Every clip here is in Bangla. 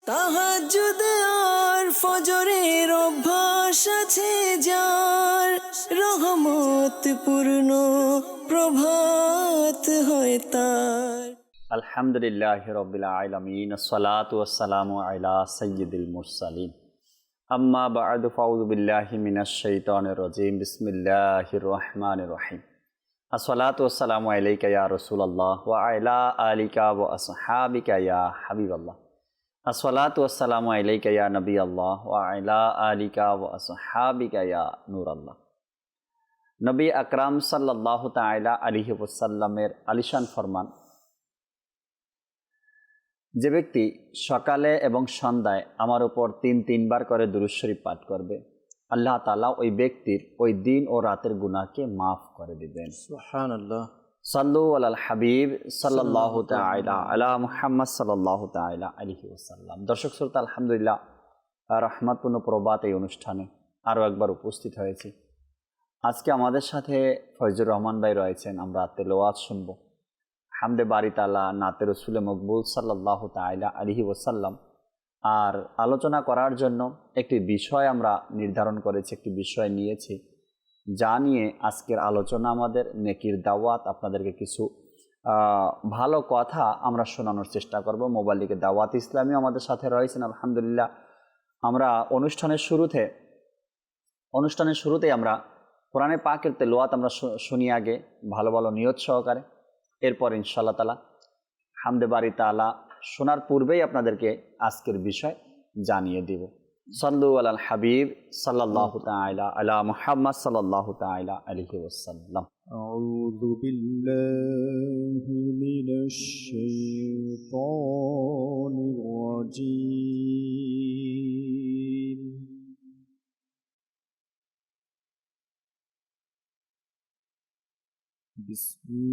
তাহাজ্জুদ আর ফজরের অভ্যাস আছে যার, রহমত পূর্ণ প্রভাত হয় তার। আলহামদুলিল্লাহি রাব্বিল আলামিন, আসসালাতু ওয়াসসালামু আলা সাইয়্যিদিল মুরসালিন, আম্মা বা'দু, ফাউযু বিল্লাহি মিনাশ শাইতানির রাজীম, বিসমিল্লাহির রহমানির রহিম। আসসালাতু ওয়াসসালামু আলাইকা ইয়া রাসূলুল্লাহ ওয়া আলা আলিকা ওয়া আসহাবিকা ইয়া হাবিবাল্লাহ। আসসালাতু ওয়াসসালামু আলাইকা ইয়া নবিয়াল্লাহ ওয়া আলা আলিকা ওয়া আসহাবিকা ইয়া নূরাল্লাহ। নবী আকরাম সাল্লাল্লাহু তাআলা আলাইহি ওয়াসাল্লামের আলিশান ফরমান, যে ব্যক্তি সকালে এবং সন্ধ্যায় আমার উপর তিনবার করে দুরূদ শরীফ পাঠ করবে, আল্লাহ তাআলা ওই ব্যক্তির ওই দিন ও রাতের গুনাহকে মাফ করে দিবেন। সুবহানাল্লাহ। সাল্লু আলাল হাবিব সাল্লাল্লাহু তাআলা আলা মুহাম্মদ সাল্লাল্লাহু তাআলা আলাইহি ওয়াসাল্লাম। দর্শক শ্রোতা, আলহামদুলিল্লাহ, রহমতপূর্ণ প্রভাত এই অনুষ্ঠানে আরও একবার উপস্থিত হয়েছি। আজকে আমাদের সাথে ফয়জুর রহমান ভাই রয়েছেন। আমরা তেলাওয়াত শুনবো হামদে বারি তাআলা, নাতে রসুলে মকবুল সাল্লাল্লাহু তাআলা আলাইহি ওয়াসাল্লাম। আর আলোচনা করার জন্য একটি বিষয় আমরা নির্ধারণ করেছি, একটি বিষয় নিয়েছি, যা নিয়ে আজকের আলোচনা আমাদের নেকির দাওয়াত। আপনাদেরকে কিছু ভালো কথা আমরা শোনানোর চেষ্টা করব। মোবাইল লিগে দাওয়াত ইসলামী আমাদের সাথে রয়েছেন। আলহামদুলিল্লাহ, আমরা অনুষ্ঠানের শুরুতেই আমরা কোরআনে পাকের তেলাওয়াত আমরা শুনি আগে ভালো ভালো নিয়ত সহকারে। এরপর ইনশাআল্লাহ তাআলা হামদে বারি তাআলা শোনার পূর্বেই আপনাদেরকে আজকের বিষয় জানিয়ে দিব। সাল্লু আলাল হাবিব সাল্লাল্লাহু তাআলা আলা মুহাম্মদ সাল্লাল্লাহু তাআলা আলাইহি ওয়াসাল্লাম। আউযু বিল্লাহি মিনাশ শাইতানির রাজীম। বিসমিল্লাহির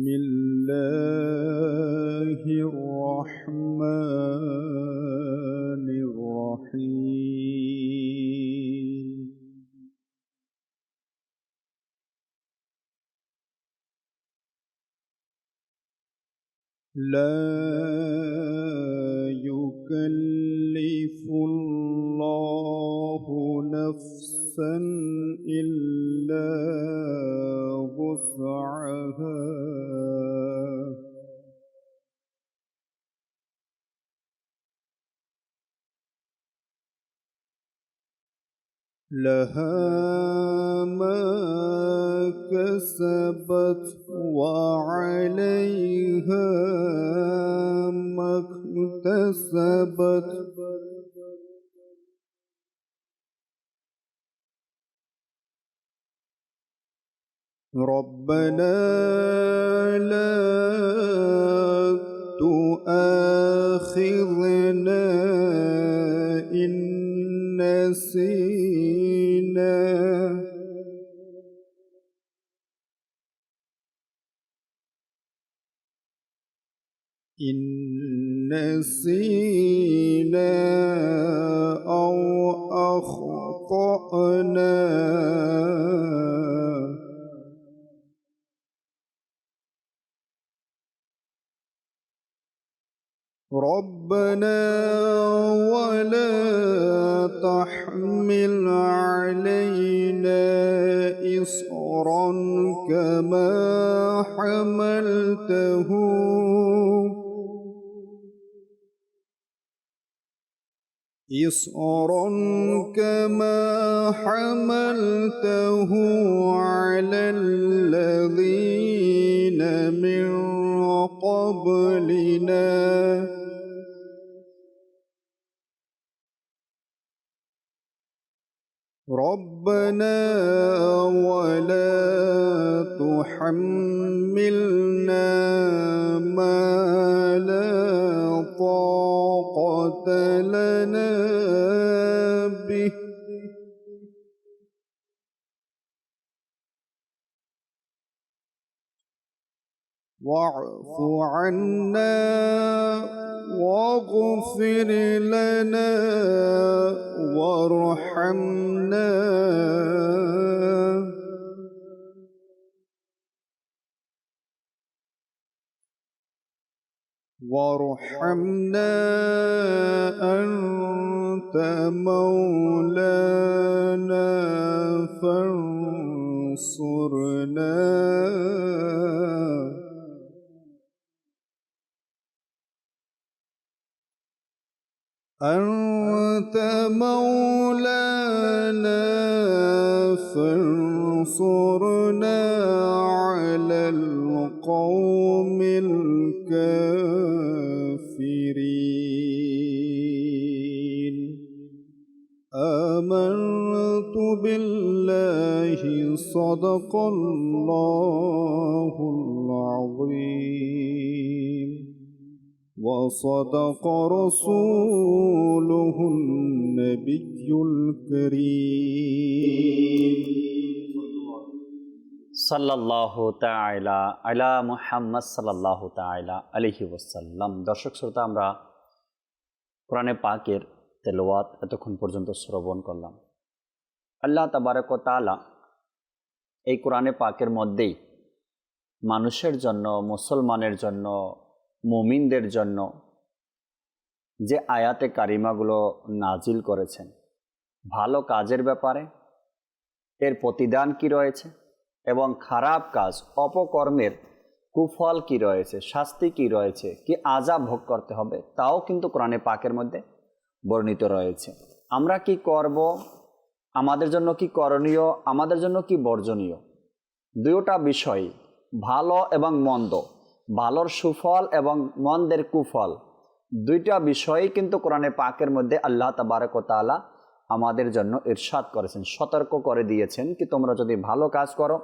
রহমানির রহিম। لا يكلف الله نفسا إلا وسعها لها ما كسبت وعليها ما اكتسبت ربنا لا تؤاخذنا إن نسينا أو أخطأنا ربنا ولا تحمل علينا إصرا كما حملته على الذين من قبلنا ربنا ولا تحملنا ما لا طاقة لنا به واعف عنا واغفر لنا وارحمنا وارحمنا أنت مولانا فانصرنا أنت مولانا فانصرنا على القوم الكافرين آمنت بالله صدق الله العظيم وصدق رسوله النبي الكريم সাল্লাল্লাহু তাআলা আলা মুহাম্মদ সাল্লাল্লাহু তাআলা আলাইহি ওয়াসাল্লাম। দর্শক শ্রোতা, আমরা কোরআনে পাকের তেলাওয়াত এতক্ষণ পর্যন্ত শ্রবণ করলাম। আল্লাহ তাবারক ওয়া তাআলা এই কোরআনে পাকের মধ্যেই মানুষের জন্য, মুসলমানের জন্য, মুমিনদের জন্য যে আয়াতে কারিমাগুলো নাজিল করেছেন, ভালো কাজের ব্যাপারে এর প্রতিদান কি রয়েছে এবং খারাপ কাজ অপকর্মের কুফল কি রয়েছে, শাস্তি কি রয়েছে, কি আযাব ভোগ করতে হবে, তাও কিন্তু কোরআনে পাকের মধ্যে বর্ণিত রয়েছে। আমরা কি করব, আমাদের জন্য কি করণীয়, আমাদের জন্য কি বর্জনীয়, দুয়োটা বিষয়, ভালো এবং মন্দ, ভালোর সুফল এবং মন্দের কুফল, দুইটা বিষয়ই কিন্তু কোরআনে পাকের মধ্যে আল্লাহ তাবারক ওয়া তাআলা আমাদের জন্য ইরশাদ করেছেন, সতর্ক করে দিয়েছেন কি তোমরা যদি ভালো কাজ করো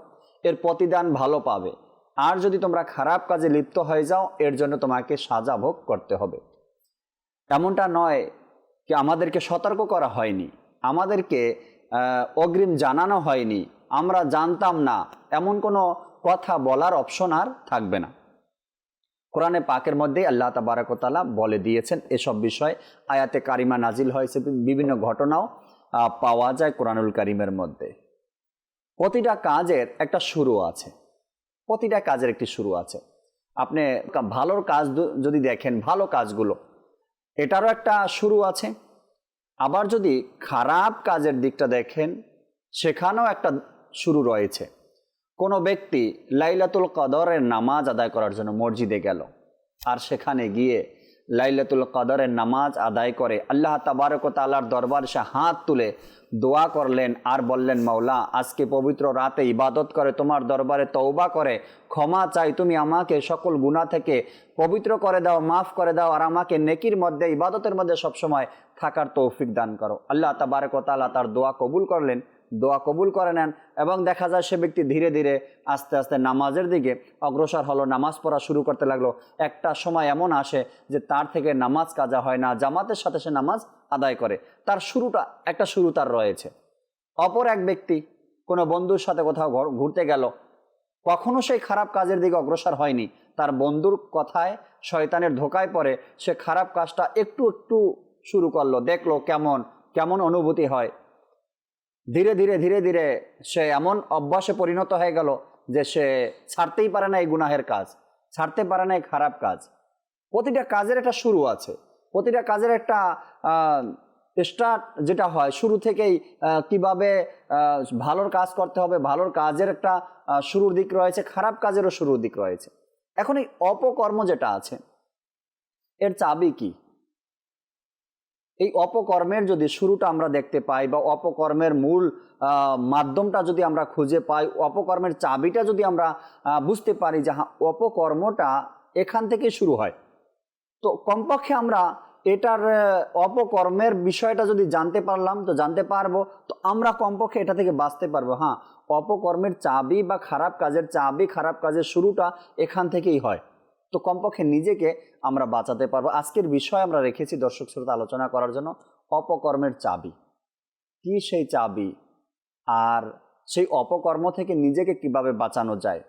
এর প্রতিদান ভালো পাবে, আর যদি তোমরা খারাপ কাজে লিপ্ত হয়ে যাও এর জন্য তোমাকে সাজা ভোগ করতে হবে। এমনটা নয় কি আমাদেরকে সতর্ক করা হয়নি, আমাদেরকে অগ্রিম জানানো হয়নি, আমরা জানতাম না, এমন কোনো কথা বলার অপশন আর থাকবে না। কোরআনে পাকের মধ্যে আল্লাহ তাবারক ওয়া তাআলা বলে দিয়েছেন এসব বিষয়। আয়াতে কারিমা নাজিল হয়েছে, বিভিন্ন ঘটনাও পাওয়া যায় কোরআনুল কারিমের মধ্যে। প্রতিটা কাজের একটা শুরু আছে, প্রতিটা কাজের একটি শুরু আছে। আপনি ভালোর কাজ যদি দেখেন, ভালো কাজগুলো এটারও একটা শুরু আছে। আবার যদি খারাপ কাজের দিকটা দেখেন, সেখানেও একটা শুরু রয়েছে। কোনো ব্যক্তি লাইলাতুল কদরের নামাজ আদায় করার জন্য মসজিদে গেল, আর সেখানে গিয়ে লাইলাতুল কদরের নামাজ আদায় করে আল্লাহ তাবারক ওয়া তাআলার দরবারে সে হাত তুলে দোয়া করলেন আর বললেন, মাওলা আজকে পবিত্র রাতে ইবাদত করে তোমার দরবারে তওবা করে ক্ষমা চাই, তুমি আমাকে সকল গুনাহ থেকে পবিত্র করে দাও, মাফ করে দাও, আর আমাকে নেকির মধ্যে, ইবাদতের মধ্যে সবসময় থাকার তৌফিক দান করো। আল্লাহ তাবারক ওয়া তাআলা তার দোয়া কবুল করলেন, দোয়া কবুল করে নেন, এবং দেখা যায় সে ব্যক্তি ধীরে ধীরে আস্তে আস্তে নামাজের দিকে অগ্রসর হলো, নামাজ পড়া শুরু করতে লাগলো। একটা সময় এমন আসে যে তার থেকে নামাজ কাজা হয় না, জামাতের সাথে সে নামাজ আদায় করে। তার শুরুটা, একটা শুরু তার রয়েছে। অপর এক ব্যক্তি কোনো বন্ধুর সাথে কোথাও ঘুরতে গেল, কখনো সেই খারাপ কাজের দিকে অগ্রসর হয়নি, তার বন্ধুর কথায় শয়তানের ধোকায় পড়ে সে খারাপ কাজটা একটু একটু শুরু করলো, দেখলো কেমন কেমন অনুভূতি হয়। ধীরে ধীরে ধীরে ধীরে সে এমন অভ্যাসে পরিণত হয়ে গেল যে সে ছাড়তেই পারে না এই গুনাহের কাজ, ছাড়তে পারে না এই খারাপ কাজ। প্রতিটা কাজের একটা শুরু আছে, প্রতিটা কাজের একটা স্টার্ট যেটা হয় শুরু থেকেই, কিভাবে ভালোর কাজ করতে হবে, ভালোর কাজের একটা শুরুর দিক রয়েছে, খারাপ কাজেরও শুরুর দিক রয়েছে। এখন এই অপকর্ম যেটা আছে এর চাবি কি? এই অপকর্মের যদি শুরুটা আমরা দেখতে পাই, বা অপকর্মের মূল মাধ্যমটা যদি আমরা খুঁজে পাই, অপকর্মের চাবিটা যদি আমরা বুঝতে পারি যে হ্যাঁ অপকর্মটা এখান থেকে শুরু হয়, তো কমপক্ষে আমরা এটার অপকর্মের বিষয়টা যদি জানতে পারলাম, তো জানতে পারবো, তো আমরা কমপক্ষে এটা থেকে বাঁচতে পারবো। হ্যাঁ, অপকর্মের চাবি বা খারাপ কাজের চাবি, খারাপ কাজের শুরুটা এখান থেকেই হয়, তো কমপক্ষে নিজেকে আমরা বাঁচাতে পারবো। আজকের বিষয় আমরা রেখেছি দর্শক শ্রোতা আলোচনা করার জন্য, অপকর্মের চাবি কি, সেই চাবি, আর সেই অপকর্ম থেকে নিজেকে কিভাবে বাঁচানো যায়।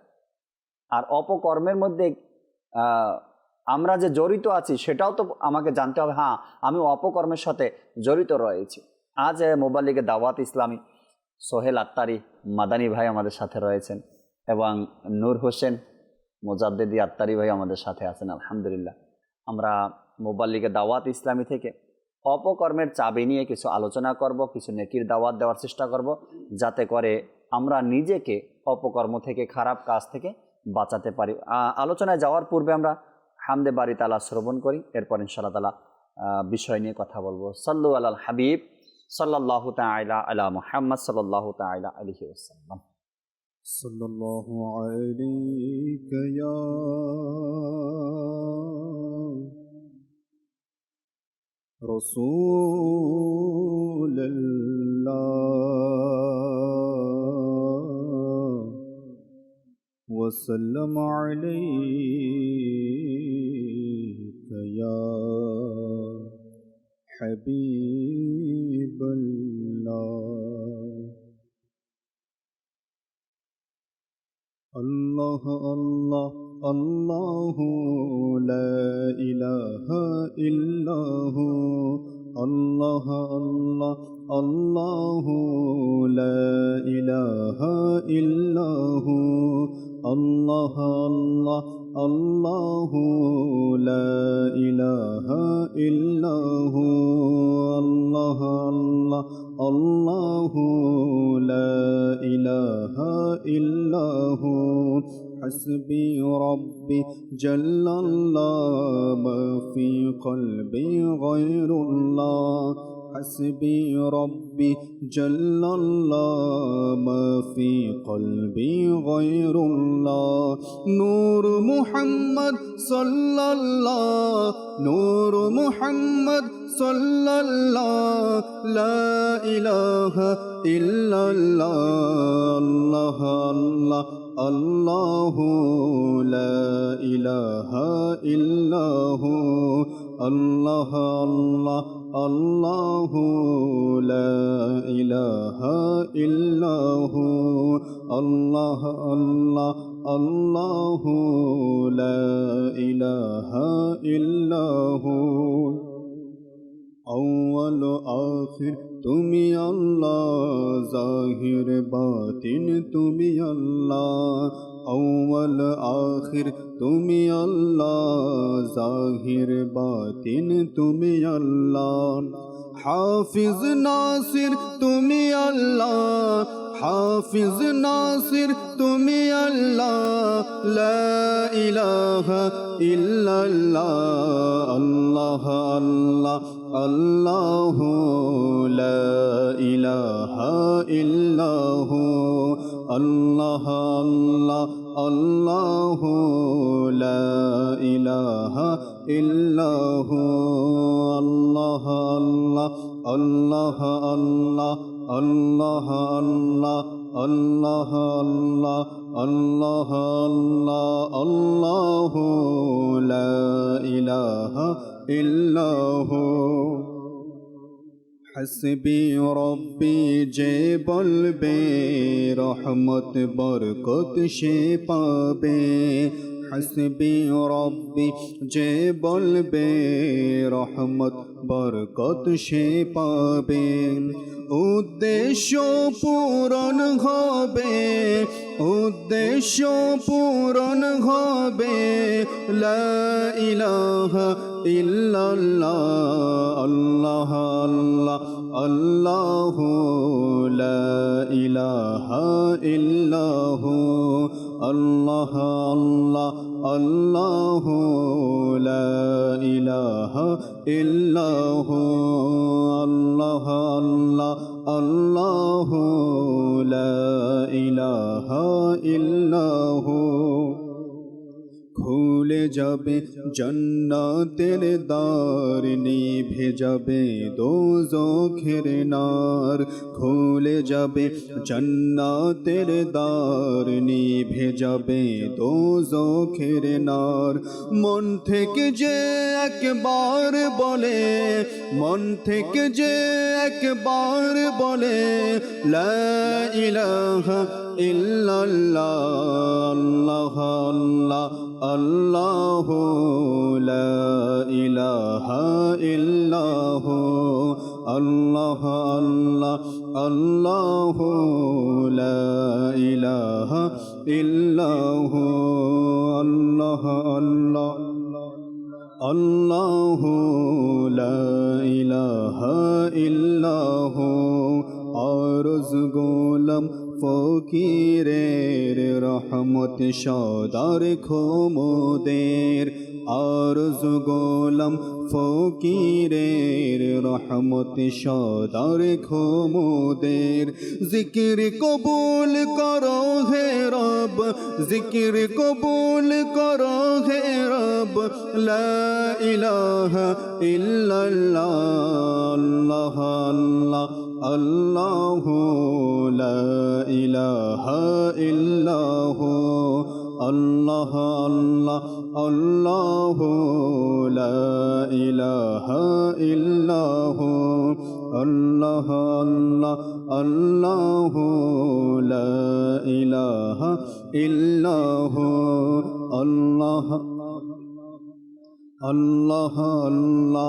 আর অপকর্মের মধ্যে আমরা যে জড়িত আছি সেটাও তো আমাকে জানতে হবে। হ্যাঁ, আমি অপকর্মের সাথে জড়িত রয়েছি। আজ মোবাইল লিগে দাওয়াত ইসলামী সোহেল আত্তারি মাদানী ভাই আমাদের সাথে রয়েছেন, এবং নূর হোসেন মোজাদ্দেদি আত্তারি ভাই আমাদের সাথে আছেন। আলহামদুলিল্লাহ, আমরা মোবাইল লিগে দাওয়াত ইসলামী থেকে অপকর্মের চাবি নিয়ে কিছু আলোচনা করব, কিছু নেকির দাওয়াত দেওয়ার চেষ্টা করব, যাতে করে আমরা নিজেকে অপকর্ম থেকে, খারাপ কাজ থেকে বাঁচাতে পারি। আলোচনায় যাওয়ার পূর্বে আমরা হামদে বারি তাআলা শ্রবণ করি, এরপর ইনশাআল্লাহ তাআলা বিষয় নিয়ে কথা বলবো। সাল্লু আলাল হাবিব সাল্লাল্লাহু তাআলা আলা মুহাম্মদ সাল্লাল্লাহু তাআলা আলাইহি ওয়াসাল্লাম। সাল্লাল্লাহু আলাইকা ইয়া রাসূলুল্লাহ وسلم عليك يا حبيب الله الله الله الله لا إله إلا هو الله الله الله لا إله إلا هو الله الله الله لا إله إلا هو الله الله الله لا إله إلا هو حسبي ربي جل الله ما في قلبي غير الله حسبي ربي جل الله ما في قلبي غير الله نور محمد صلى الله نور محمد صلى الله لا إله إلا الله الله الله الله لا إله إلا هو الله الله الله لا إله إلا هو الله الله الله لا إله إلا هو أول آخر তুমি আল্লাহ জাহির বাতিন তুমি আল্লাহ আউয়াল আখির তুমি আল্লাহ জাহির বাতিন তুমি আল্লাহ হাফিজ নাসির তুমি আল্লাহ হাফিজ নাসির তুমি আল্লাহ লা ইলাহা ইল্লাল্লাহ আল্লাহ আল্লাহ আল্লাহ লা ইলাহা ইল্লাহু আল্লাহ আল্লাহ আল্লাহ লা ইলাহা ইল্লাহু আল্লাহ আল্লাহ আল্লাহ আল্লাহ আল্লাহ আল্লাহ আল্লাহ আল্লাহ আল্লাহ আল্লাহ আল্লাহ লা ইলাহা ইল্লাহু হাসবি রব্বি যে বলবে রহমত বরকত সে পাবে হাসবি রব্বি যে বলবে রহমত বরকত সে পাবে উদ্দেশ্য পূরণ হবে উদ্দেশ্য পূরণ হবে লা ইলাহা ইল্লাল্লাহ আল্লাহ আল্লাহ আল্লাহ লা ইলাহা ইল্লাহু আল্লাহ আল্লাহ আল্লাহ লা ইলাহা ইল্লাহু আল্লাহ আল্লাহ আল্লাহ লা ইলাহা ইল্লাহু খুলে যাবে জান্নাতের দ্বার নিভে যাবে দোজখের নার খুলে যাবে জান্নাতের দ্বার নিভে যাবে দোজখের নার মন থেকে যে একবার বলে মন থেকে যে একবার বলে লা ইলাহা ইল্লাল্লাহ আল্লাহ আল্লাহ আল্লাহ লা ইলাহা ইল্লাহু আল্লাহ আল্লাহ আল্লাহ লা ইলাহা ইল্লাহু আল্লাহ আল্লাহ আল্লাহ লা ইলাহা ইল্লাহু আরজ গোলাম ফকিরের রহমত সদার খোমদের আরজ গোলাম ফকিরের রহমত সদার খোমদের জিকির কবুল করো হে রব জিকির কবুল করো হে রব লা ইলাহা ইল্লাল্লাহ আল্লাহ আল্লাহ আল্লাহু লা ইলাহা ইল্লাহু আল্লাহ আল্লাহ আল্লাহু লা ইলাহা ইল্লাহু আল্লাহ আল্লাহ আল্লাহু লা ইলাহা ইল্লাহু আল্লাহ আল্লাহ আল্লাহ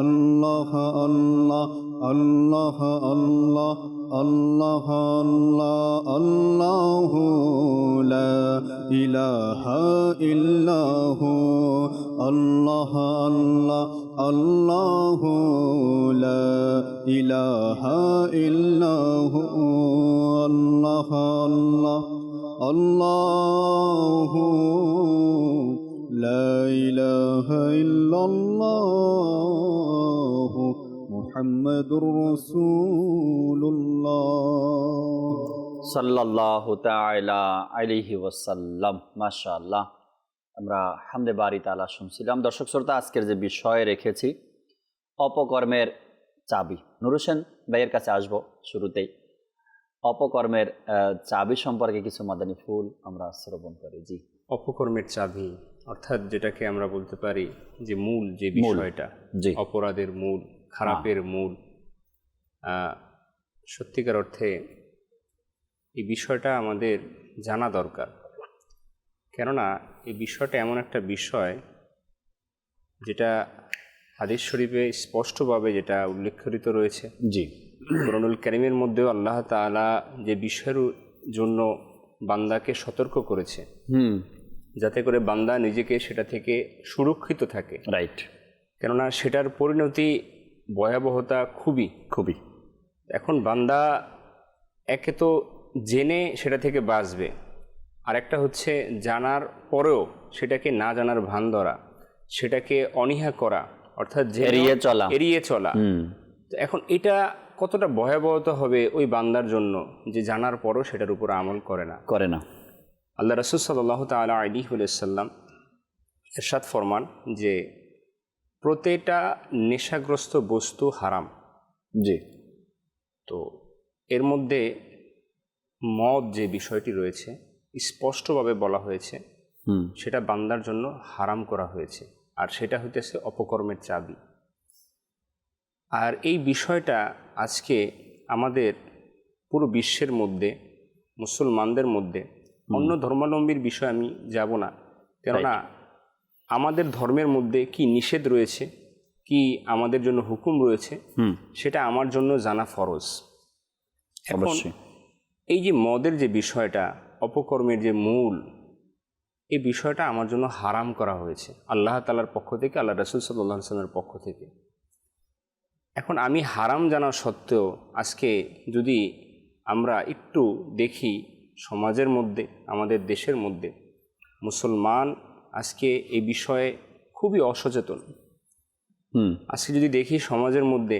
আল্লাহ আল্লাহ আল্লাহ আল্লাহ আল্লাহ আল্লাহ আল্লাহু লা ইলাহা ইল্লাহু আল্লাহ আল্লাহ আল্লাহু লা ইলাহা ইল্লাহু আল্লাহ আল্লাহ আল্লাহু লা ইলাহা ইল্লাল্লাহ মুহাম্মাদুর রাসূলুল্লাহ সাল্লাল্লাহু তাআলা আলাইহি ওয়াসাল্লাম। মাশাআল্লাহ, আমরা হামদে বারি তাআলা শুনছিলাম। দর্শক শ্রোতা, আজকের যে বিষয় রেখেছি অপকর্মের চাবি। নুর হোসেন ভাইয়ের কাছে আসব শুরুতেই। অপকর্মের চাবি সম্পর্কে কিছু মাদানী ফুল আমরা শ্রবণ করি। জি, অপকর্মের চাবি অর্থাৎ যেটাকে আমরা বলতে পারি যে মূল যে বিষয়টা, জি, অপরাধের মূল, খারাপের মূল, সত্যিকার অর্থে এই বিষয়টা আমাদের জানা দরকার। কেননা এই বিষয়টা এমন একটা বিষয় যেটা হাদিস শরীফে স্পষ্টভাবে যেটা উল্লেখিত রয়েছে। জি, কোরআনুল কারীমের মধ্যেও আল্লাহ তাআলা যে বিষয়ের জন্য বান্দাকে সতর্ক করেছে যাতে করে বান্দা নিজেকে সেটা থেকে সুরক্ষিত থাকে। রাইট। কেননা সেটার পরিণতি ভয়াবহতা খুবই। এখন বান্দা একে তো জেনে সেটা থেকে বাঁচবে, আরেকটা হচ্ছে জানার পরেও সেটাকে না জানার ভান ধরা, সেটাকে অনীহা করা, অর্থাৎ এড়িয়ে চলা। এখন এটা কতটা ভয়াবহতা হবে ওই বান্দার জন্য যে জানার পরও সেটার উপর আমল করে না। আল্লাহ রাসূল সাল্লাল্লাহু তাআলা আলাইহি ওয়াসাল্লাম ইরশাদ ফরমান যে প্রত্যেকটা নেশাগ্রস্ত বস্তু হারাম। জি, তো এর মধ্যে মদ যে বিষয়টি রয়েছে স্পষ্টভাবে বলা হয়েছে সেটা বান্দার জন্য হারাম করা হয়েছে, আর সেটা হইতেছে অপকর্মের চাবি। আর এই বিষয়টা আজকে আমাদের পুরো বিশ্বের মধ্যে মুসলমানদের মধ্যে, অন্য ধর্মাবলম্বীর বিষয় আমি যাব না, কেননা আমাদের ধর্মের মধ্যে কি নিষেধ রয়েছে, কি আমাদের জন্য হুকুম রয়েছে, সেটা আমার জন্য জানা ফরজ। এখন এই যে মদের যে বিষয়টা, অপকর্মের যে মূল, এই বিষয়টা আমার জন্য হারাম করা হয়েছে আল্লাহ তাআলার পক্ষ থেকে, আল্লাহ রাসূল সাল্লাল্লাহু আলাইহি ওয়াসাল্লামের পক্ষ থেকে। এখন আমি হারাম জানা সত্ত্বেও আজকে যদি আমরা একটু দেখি সমাজের মধ্যে, আমাদের দেশের মধ্যে মুসলমান আজকে এই বিষয়ে খুবই অসচেতন। আজকে যদি দেখি সমাজের মধ্যে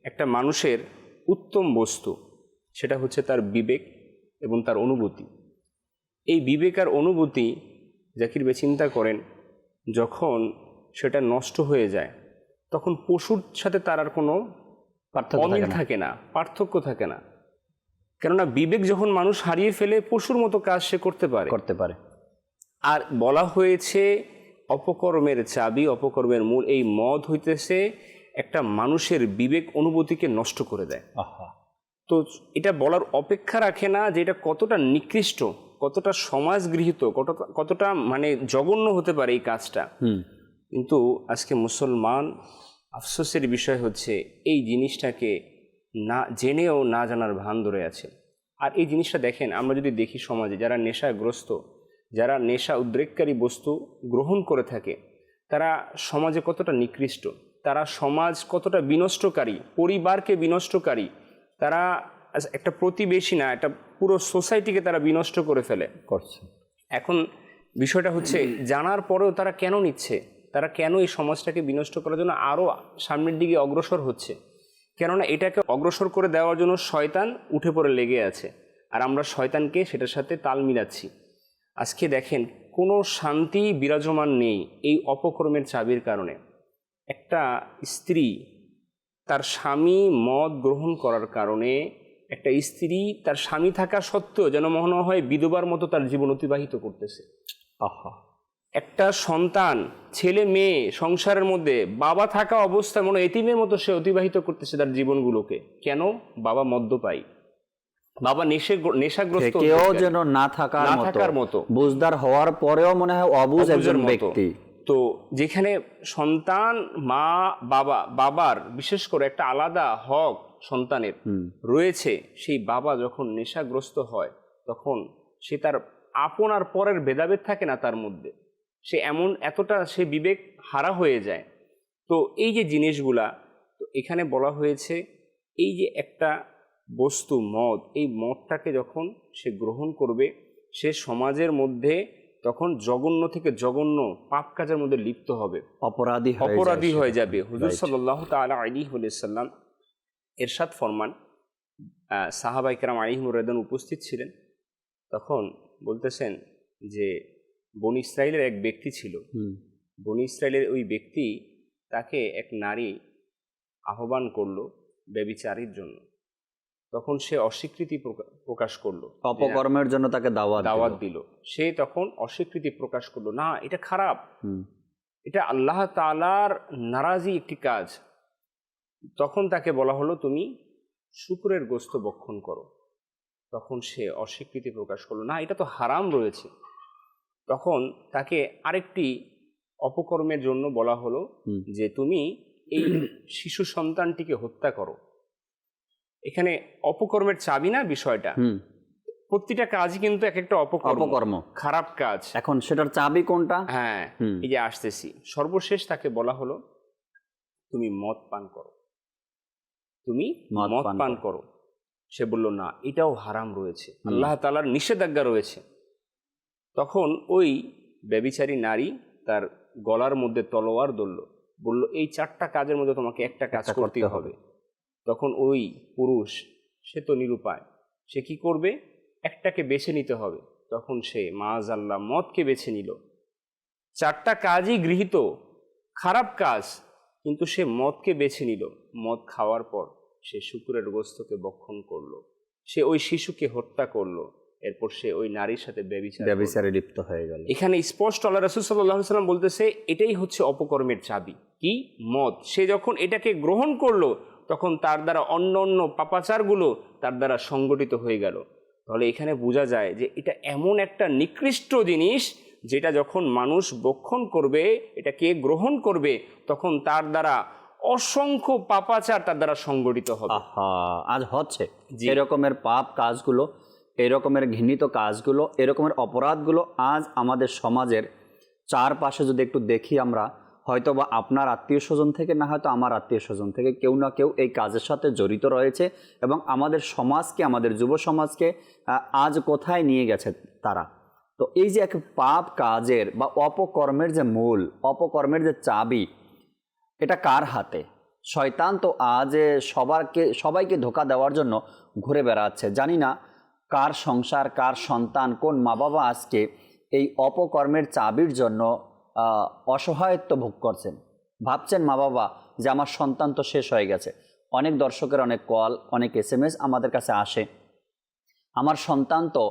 একটা মানুষের উত্তম বস্তু সেটা হচ্ছে তার বিবেক এবং তার অনুভূতি। এই বিবেক আর অনুভূতি জাকির ভাই চিন্তা করেন, যখন সেটা নষ্ট হয়ে যায় তখন পশুর সাথে তার আর কোনো অমিল থাকে না, পার্থক্য থাকে না। কেননা বিবেক যখন মানুষ হারিয়ে ফেলে পশুর মতো কাজ সে করতে পারে। আর বলা হয়েছে অপকর্মের চাবি, অপকর্মের মূল এই মদ হইতেছে একটা মানুষের বিবেক অনুভূতিকে নষ্ট করে দেয়। তো এটা বলার অপেক্ষা রাখে না যে এটা কতটা নিকৃষ্ট, কতটা সমাজ গৃহীত, কতটা মানে জঘন্য হতে পারে এই কাজটা। কিন্তু আজকে মুসলমান আফসোসের বিষয় হচ্ছে এই জিনিসটাকে না জেনেও না জানার ভান ধরে আছে। আর এই জিনিসটা দেখেন, আমরা যদি দেখি সমাজে যারা নেশাগ্রস্ত, যারা নেশা উদ্রেককারী বস্তু গ্রহণ করে থাকে, তারা সমাজে কতটা নিকৃষ্ট। তারা সমাজ কতটা বিনষ্টকারী, পরিবারকে বিনষ্টকারী, তারা একটা প্রতিবেশী না, একটা পুরো সোসাইটিকে তারা বিনষ্ট করে ফেলে করছে। এখন বিষয়টা হচ্ছে জানার পরেও তারা কেন নিচ্ছে, তারা কেন এই সমাজটাকে বিনষ্ট করার জন্য আরও সামনের দিকে অগ্রসর হচ্ছে? কেননা এটাকে অগ্রসর করে দেওয়ার জন্য শয়তান উঠে পড়ে লেগে আছে, আর আমরা শয়তানকে সেটার সাথে তাল মিলাচ্ছি। আজকে দেখেন কোনো শান্তি বিরাজমান নেই এই অপকর্মের চাবির কারণে। একটা স্ত্রী তার স্বামী মদ গ্রহণ করার কারণে, একটা স্ত্রী তার স্বামী থাকা সত্ত্বেও যেন মনে হয় বিধবার মতো তার জীবন অতিবাহিত করতেছে। আহা, একটা সন্তান, ছেলে মেয়ে সংসারের মধ্যে বাবা থাকা অবস্থায় মনে এতিমের মতো সে অতিবাহিত করতেছে তার জীবনগুলোকে। কেন? বাবা মদ্যপায়ী, বাবা নেশাগ্রস্ত, কেউ যেন না থাকার মতো, বুঝদার হওয়ার পরেও মনে হয় অবুঝ একজন ব্যক্তি। তো যেখানে সন্তান মা বাবার বিশেষ করে একটা আলাদা হক সন্তানের রয়েছে, সেই বাবা যখন নেশাগ্রস্ত হয় তখন সে তার আপন আর পরের ভেদাভেদ থাকে না তার মধ্যে, সে এতটা সে বিবেক হারা হয়ে যায়। তো এই যে জিনিসগুলা, তো এখানে বলা হয়েছে এই যে একটা বস্তু মদ, এই মদটাকে যখন সে গ্রহণ করবে সে সমাজের মধ্যে তখন জঘন্য থেকে জঘন্য পাপ কাজের মধ্যে লিপ্ত হবে, অপরাধী হয়ে যাবে। হুজুর সাল্লাল্লাহু তাআলা আলাইহি ওয়াসাল্লাম ইরশাদ ফরমান, সাহাবায়ে কেরাম আলাইহিমুর রিদওয়ান উপস্থিত ছিলেন, তখন বলতেছেন যে বনি ইসরাইলের এক ব্যক্তি ছিল, বনি ইসরাইলের ওই ব্যক্তি তাকে এক নারী আহ্বান করলো ব্যভিচারীর জন্য। তখন সে অস্বীকৃতি প্রকাশ করলো, অপকর্মের জন্য তাকে দাওয়াত দিল। সে তখন অস্বীকৃতি প্রকাশ করলো, না এটা খারাপ, এটা আল্লাহ তাআলার নারাজি একটি কাজ। তখন তাকে বলা হলো তুমি শুকরের গোশত ভক্ষণ করো। তখন সে অস্বীকৃতি প্রকাশ করলো, না এটা তো হারাম রয়েছে। তখন তাকে আরেকটি অপকর্মের জন্য বলা হলো যে তুমি এই শিশু সন্তানটিকে হত্যা করো। এখানে অপকর্মের চাবি না বিষয়টা, প্রতিটা কাজই কিন্তু এক একটা অপকর্ম, খারাপ কাজ। এখন সেটার চাবি কোনটা? হ্যাঁ, এই যে আসতেছি, সর্বশেষ তাকে বলা হলো তুমি মদ পান করো, তুমি মদ পান করো। সে বলল না এটাও হারাম রয়েছে, আল্লাহ তাআলার নিষেধাজ্ঞা রয়েছে। তখন ওই ব্যভিচারী নারী তার গলার মধ্যে তলোয়ার ধরল, বলল এই 4টা কাজের মধ্যে তোমাকে একটা কাজ করতে হবে। তখন ওই পুরুষ, সে তো নিরুপায়, সে কি করবে? একটাকে বেছে নিতে হবে। তখন সে মাআযাল্লাহ মদকে বেছে নিল। 4টা কাজই গৃহীত খারাপ কাজ, কিন্তু সে মদকে বেছে নিল। মদ খাওয়ার পর সে শুকরের গোশতকে ভক্ষণ করলো, সে ওই শিশুকে হত্যা করলো, এরপর সে ওই নারীর সাথে ব্যভিচারে লিপ্ত হয়ে গেল। এখানে স্পষ্ট আল্লাহ রাসূল সাল্লাল্লাহু আলাইহি ওয়াসাল্লাম বলতেছে এটাই হচ্ছে অপকর্মের চাবি। কি? মদ। সে যখন এটাকে গ্রহণ করলো তখন তার দ্বারা অন্য পাপাচারগুলো তার দ্বারা সংগঠিত হয়ে গেল। তাহলে এখানে বোঝা যায় যে এটা এমন একটা নিকৃষ্ট জিনিস যেটা যখন মানুষ ভক্ষণ করবে, এটাকে গ্রহণ করবে, তখন তার দ্বারা অসংখ্য পাপাচার তার দ্বারা সংগঠিত হবে। আজ হচ্ছে এরকমের পাপ কাজগুলো, এরকমের ঘৃণিত কাজগুলো, এরকমের অপরাধগুলো আজ আমাদের সমাজের চারপাশে যদি একটু দেখি আমরা, হয়তো বা আপনার আত্মীয় স্বজন থেকে, না হয়তো আমার আত্মীয় স্বজন থেকে কেউ না কেউ এই কাজের সাথে জড়িত রয়েছে, এবং আমাদের সমাজকে, আমাদের যুব সমাজকে আজ কোথায় নিয়ে গেছে তারা। তো এই যে এক পাপ কাজের বা অপকর্মের যে মূল, অপকর্মের যে চাবি, এটা কার হাতে? শয়তান তো আজ সবাইকে ধোঁকা দেওয়ার জন্য ঘুরে বেড়াচ্ছে। জানি না কার সংসার, কার সন্তান, কোন মা বাবা আজকে এই অপকর্মের চাবির জন্য অসহায়ত্ব ভোগ করছেন। ভাবছেন মা বাবা যে আমার সন্তান তো শেষ হয়ে গেছে। অনেক দর্শকের অনেক কল, অনেক SMS আমাদের কাছে আসে, আমার সন্তান তো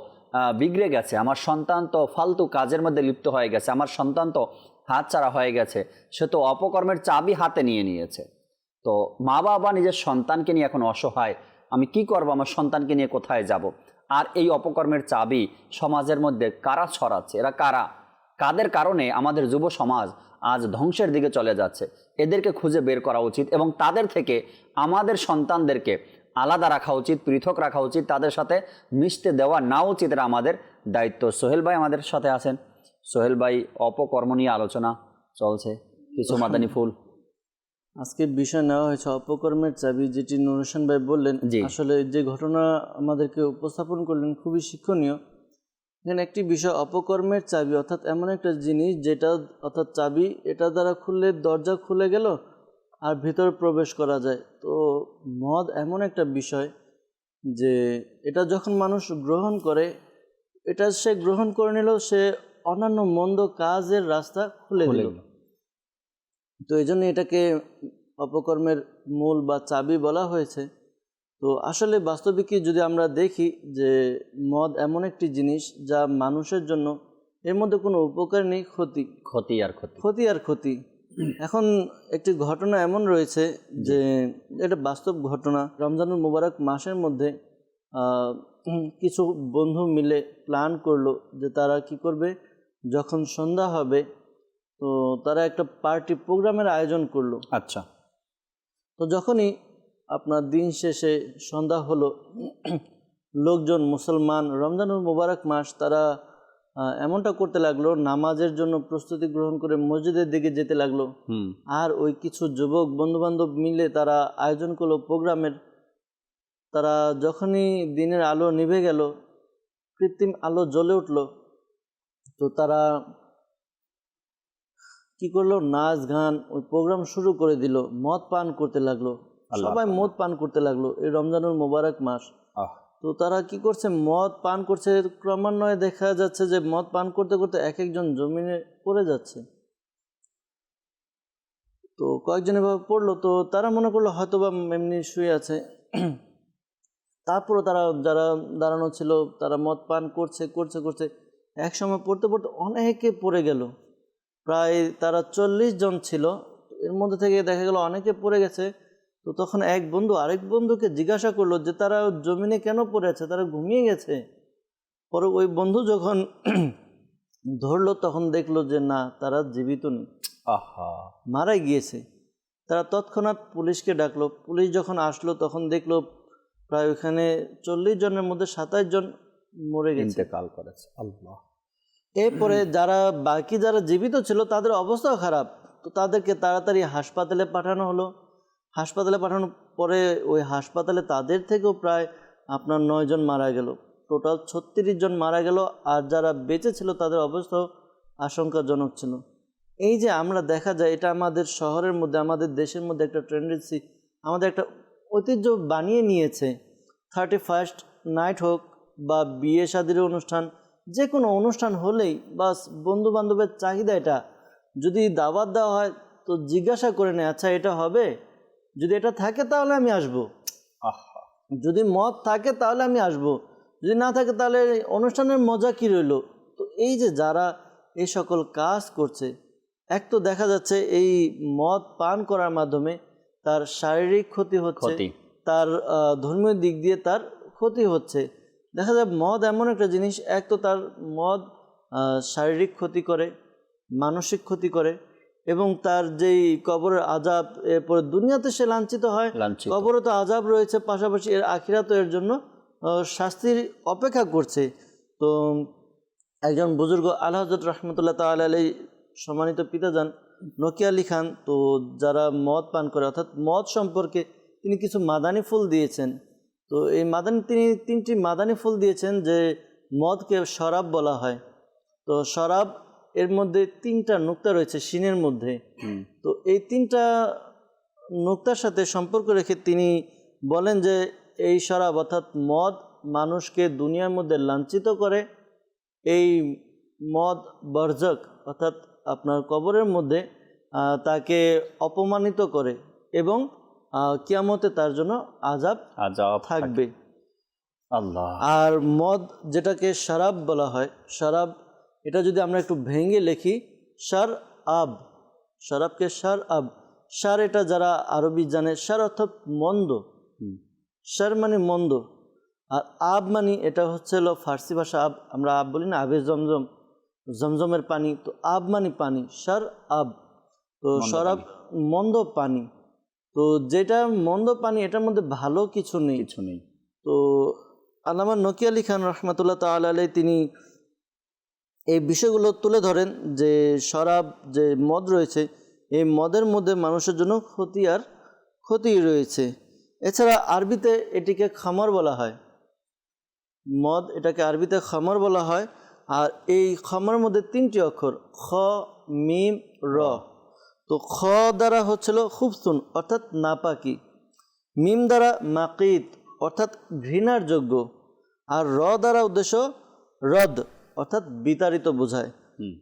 বিগড়ে গেছে, আমার সন্তান তো ফালতু কাজের মধ্যে লিপ্ত হয়ে গেছে, আমার সন্তান তো হাতছাড়া হয়ে গেছে, সে তো অপকর্মের চাবি হাতে নিয়ে নিয়েছে। তো মা বাবা নিজের সন্তানকে নিয়ে এখন অসহায়, আমি কি করব, আমার সন্তানকে নিয়ে কোথায় যাব? আর এই অপকর্মের চাবি সমাজের মধ্যে কারা ছড়াচ্ছে? এরা কারা? কাদের কারণে আমাদের যুব সমাজ আজ ধ্বংসের দিকে চলে যাচ্ছে? এদেরকে খুঁজে বের করা উচিত, এবং তাদের থেকে আমাদের সন্তানদেরকে আলাদা রাখা উচিত, পৃথক রাখা উচিত, তাদের সাথে মিশতে দেওয়া না উচিত। এটা আমাদের দায়িত্ব। সোহেল ভাই আমাদের সাথে আছেন। সোহেল ভাই, অপকর্ম নিয়ে আলোচনা চলছে, কিছু মাদানী ফুল। আজকে বিষয় নেওয়া হয়েছে অপকর্মের চাবি, যেটি নুর হোসেন ভাই বললেন। জি। আসলে যে ঘটনা আমাদেরকে উপস্থাপন করলেন খুবই শিক্ষণীয়। এখানে একটি বিষয়, অপকর্মের চাবি অর্থাৎ এমন একটা জিনিস যেটা অর্থাৎ চাবি, এটা দ্বারা খুললে দরজা খুলে গেল আর ভিতরে প্রবেশ করা যায়। তো মদ এমন একটা বিষয় যে এটা যখন মানুষ গ্রহণ করে, এটা সে গ্রহণ করে নিল, সে অন্যান্য মন্দ কাজের রাস্তা খুলে দিল। তো এই জন্য এটাকে অপকর্মের মূল বা চাবি বলা হয়েছে। তো আসলে বাস্তবিকই যদি আমরা দেখি যে মদ এমন একটি জিনিস যা মানুষের জন্য, এর মধ্যে কোনো উপকার নেই, ক্ষতি ক্ষতি আর ক্ষতি। ক্ষতি আর ক্ষতি। এখন একটি ঘটনা এমন রয়েছে যে এটা বাস্তব ঘটনা। রমজানুল মুবারক মাসের মধ্যে কিছু বন্ধু মিলে প্ল্যান করলো যে তারা কি করবে, যখন সন্ধ্যা হবে তো তারা একটা পার্টি প্রোগ্রামের আয়োজন করলো। আচ্ছা। তো যখনই আপনার দিন শেষে সন্ধ্যা হলো, লোকজন মুসলমান, রমজানুল মুবারক মাস, তারা এমনটা করতে লাগলো, নামাজের জন্য প্রস্তুতি গ্রহণ করে মসজিদের দিকে যেতে লাগলো। আর ওই কিছু যুবক বন্ধুবান্ধব মিলে তারা আয়োজন করলো প্রোগ্রামের। তারা যখনই দিনের আলো নিভে গেল, কৃত্রিম আলো জ্বলে উঠলো, তো তারা কি করলো, নাচ গান ওই প্রোগ্রাম শুরু করে দিল, মদ পান করতে লাগলো, সবাই মদ পান করতে লাগলো। এই রমজানুল মুবারক মাস। তো তারা কি করছে, মদ পান করছে, ক্রমান্বয়ে দেখা যাচ্ছে যে মদ পান করতে করতে এক একজন জমিনে পড়ে যাচ্ছে। তো কয়েকজন এভাবে পড়লো, তো তারা মনে করলো হয়তো বা এমনি শুয়ে আছে। তারপরে তারা যারা দাঁড়ানো ছিল তারা মদ পান করছে করছে করছে, এক সময় পড়তে পড়তে অনেকে পড়ে গেল। প্রায় তারা 40 জন ছিল, এর মধ্যে থেকে দেখা গেল অনেকে পড়ে গেছে। তো তখন এক বন্ধু আরেক বন্ধুকে জিজ্ঞাসা করলো যে তারা জমিনে কেন পড়ে আছে, তারা ঘুমিয়ে গেছে। পরে ওই বন্ধু যখন ধরলো তখন দেখলো যে না, তারা জীবিত নেই, মারাই গিয়েছে। তারা তৎক্ষণাৎ পুলিশকে ডাকলো। পুলিশ যখন আসলো তখন দেখলো প্রায় ওখানে 40 জনের মধ্যে 27 জন মরে গেছে, ইন্তেকাল করেছে। আল্লাহ। এরপরে বাকি যারা জীবিত ছিল তাদের অবস্থাও খারাপ। তো তাদেরকে তাড়াতাড়ি হাসপাতালে পাঠানো হলো। হাসপাতালে পাঠানোর পরে ওই হাসপাতালে তাদের থেকেও প্রায় আপনার 9 জন মারা গেল। টোটাল 36 জন মারা গেল। আর যারা বেঁচে ছিল তাদের অবস্থাও আশঙ্কাজনক ছিল। এই যে আমরা দেখা যায়, এটা আমাদের শহরের মধ্যে, আমাদের দেশের মধ্যে একটা টেন্ডেন্সি, আমাদের একটা ঐতিহ্য বানিয়ে নিয়েছে। 31st নাইট হোক বা বিয়ে শাদির অনুষ্ঠান, যে কোনো অনুষ্ঠান হলেই বাস বন্ধু বান্ধবের চাহিদা, এটা যদি দাওয়াত দেওয়া হয় তো জিজ্ঞাসা করে নেয়, আচ্ছা এটা হবে, যদি এটা থাকে তাহলে আমি আসব, যদি মদ থাকে তাহলে আমি আসব, যদি না থাকে তাহলে অনুষ্ঠানের মজা কী রইল। তো এই যে যারা এই সকল কাজ করছে, এক তো দেখা যাচ্ছে এই মদ পান করার মাধ্যমে তার শারীরিক ক্ষতি হচ্ছে, তার ধর্মীয় দিক দিয়ে তার ক্ষতি হচ্ছে। দেখা যায় মদ এমন একটা জিনিস, এক তো তার মদ শারীরিক ক্ষতি করে, মানসিক ক্ষতি করে, এবং তার যেই কবরের আযাব, এরপরে দুনিয়াতে সে লাঞ্ছিত হয়, কবরে তো আযাব রয়েছে, পাশাপাশি এর আখিরাতে এর জন্য শাস্তির অপেক্ষা করছে। তো একজন বুজুর্গ আলা হযরত রাহমাতুল্লাহ তাআলা আলাইহি সম্মানিত পিতাজান নকি আলী খান, তো যারা মদ পান করে অর্থাৎ মদ সম্পর্কে তিনি কিছু মাদানী ফুল দিয়েছেন। তো এই তিনি 3টি মাদানী ফুল দিয়েছেন যে মদকে শরাব বলা হয়। তো শরাব এর মধ্যে 3টা নুক্তা রয়েছে শিনের মধ্যে। তো এই 3টা নুক্তার সাথে সম্পর্ক রেখে তিনি বলেন যে এই শরাব অর্থাৎ মদ মানুষকে দুনিয়ার মধ্যে লাঞ্ছিত করে, এই মদ বর্জক অর্থাৎ আপনার কবরের মধ্যে তাকে অপমানিত করে, এবং কিয়ামতে তার জন্য আযাব থাকবে। আল্লাহ। আর মদ যেটাকে শরাব বলা হয়, শরাব এটা যদি আমরা একটু ভেঙে লিখি, শার আব, শরাবকে শার আব, শার এটা যারা আরবি জানে, শার অর্থাৎ মন্দ, শার মানে মন্দ, আর আব মানে এটা হচ্ছে হলো ফার্সি ভাষা আব, আমরা আব বলি না, আবে জমজম, জমজমের পানি, তো আব মানে পানি, শার আব। তো শরাব মন্দ পানি, তো যেটা মন্দ পানি এটার মধ্যে ভালো কিছু নেই। তো আল্লামা নকি আলী খান রহমাতুল্লাহ তাআলা আলাইহি তিনি এই বিষয়গুলো তুলে ধরেন যে শরাব, যে মদ রয়েছে, এই মদের মধ্যে মানুষের জন্য ক্ষতি রয়েছে। এছাড়া আরবিতে এটিকে খামর বলা হয়, মদ এটাকে আরবিতে খামর বলা হয়। আর এই খামর মধ্যে 3টি অক্ষর, খ, মিম, র। তো খ দ্বারা হচ্ছিল খুবসুন অর্থাৎ নাপাকি, মিম দ্বারা মাকিত অর্থাৎ ঘৃণার যোগ্য, আর র দ্বারা উদ্দেশ্য রদ অর্থাৎ বিতাড়িত বোঝায়।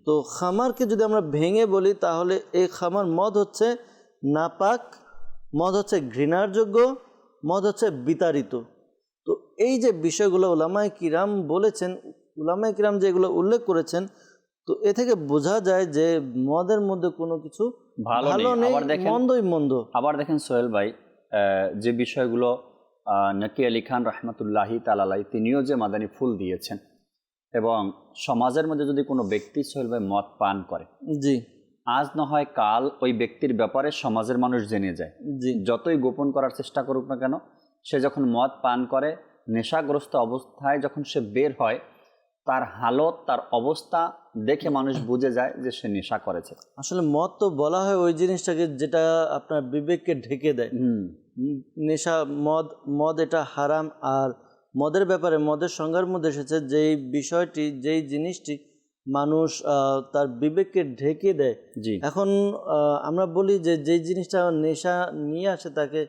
তো খামারকে যদি আমরা ভেঙে বলি তাহলে এই খামার মদ হচ্ছে নাপাক, মদ হচ্ছে ঘৃণার যোগ্য, মদ হচ্ছে বিতাড়িত। তো এই যে বিষয়গুলো উলামায়ে কিরাম বলেছেন, উলামায়ে কিরাম যেগুলো উল্লেখ করেছেন, তো এ থেকে বোঝা যায় যে মদের মধ্যে কোনো কিছু ভালো নেই, মন্দই মন্দ। আবার দেখেন সোহেল ভাই, যে বিষয়গুলো নাকি আলী খান রহমতুল্লাহি তালালাই তিনিও যে মাদানী ফুল দিয়েছেন, এবং সমাজের মধ্যে যদি কোনো ব্যক্তি সোহেল ভাই মদ পান করে, জি, আজ না হয় কাল ওই ব্যক্তির ব্যাপারে সমাজের মানুষ জেনে যায়। জি, যতই গোপন করার চেষ্টা করুক না কেন, সে যখন মদ পান করে নেশাগ্রস্ত অবস্থায় যখন সে বের হয়, তার হালত, তার অবস্থা দেখে মানুষ বুঝে যায় যে সে নেশা করেছে। আসলে মদ তো বলা হয় ওই জিনিসটাকে যেটা আপনার বিবেককে ঢেকে দেয়। নেশা, মদ এটা হারাম। আর মদের ব্যাপারে, মদের সংজ্ঞার মধ্যে এসেছে যেই বিষয়টি, যেই জিনিসটি মানুষ তার বিবেককে ঢেকে দেয়। জি। এখন আমরা বলি যে যেই জিনিসটা নেশা নিয়ে আসে তাকে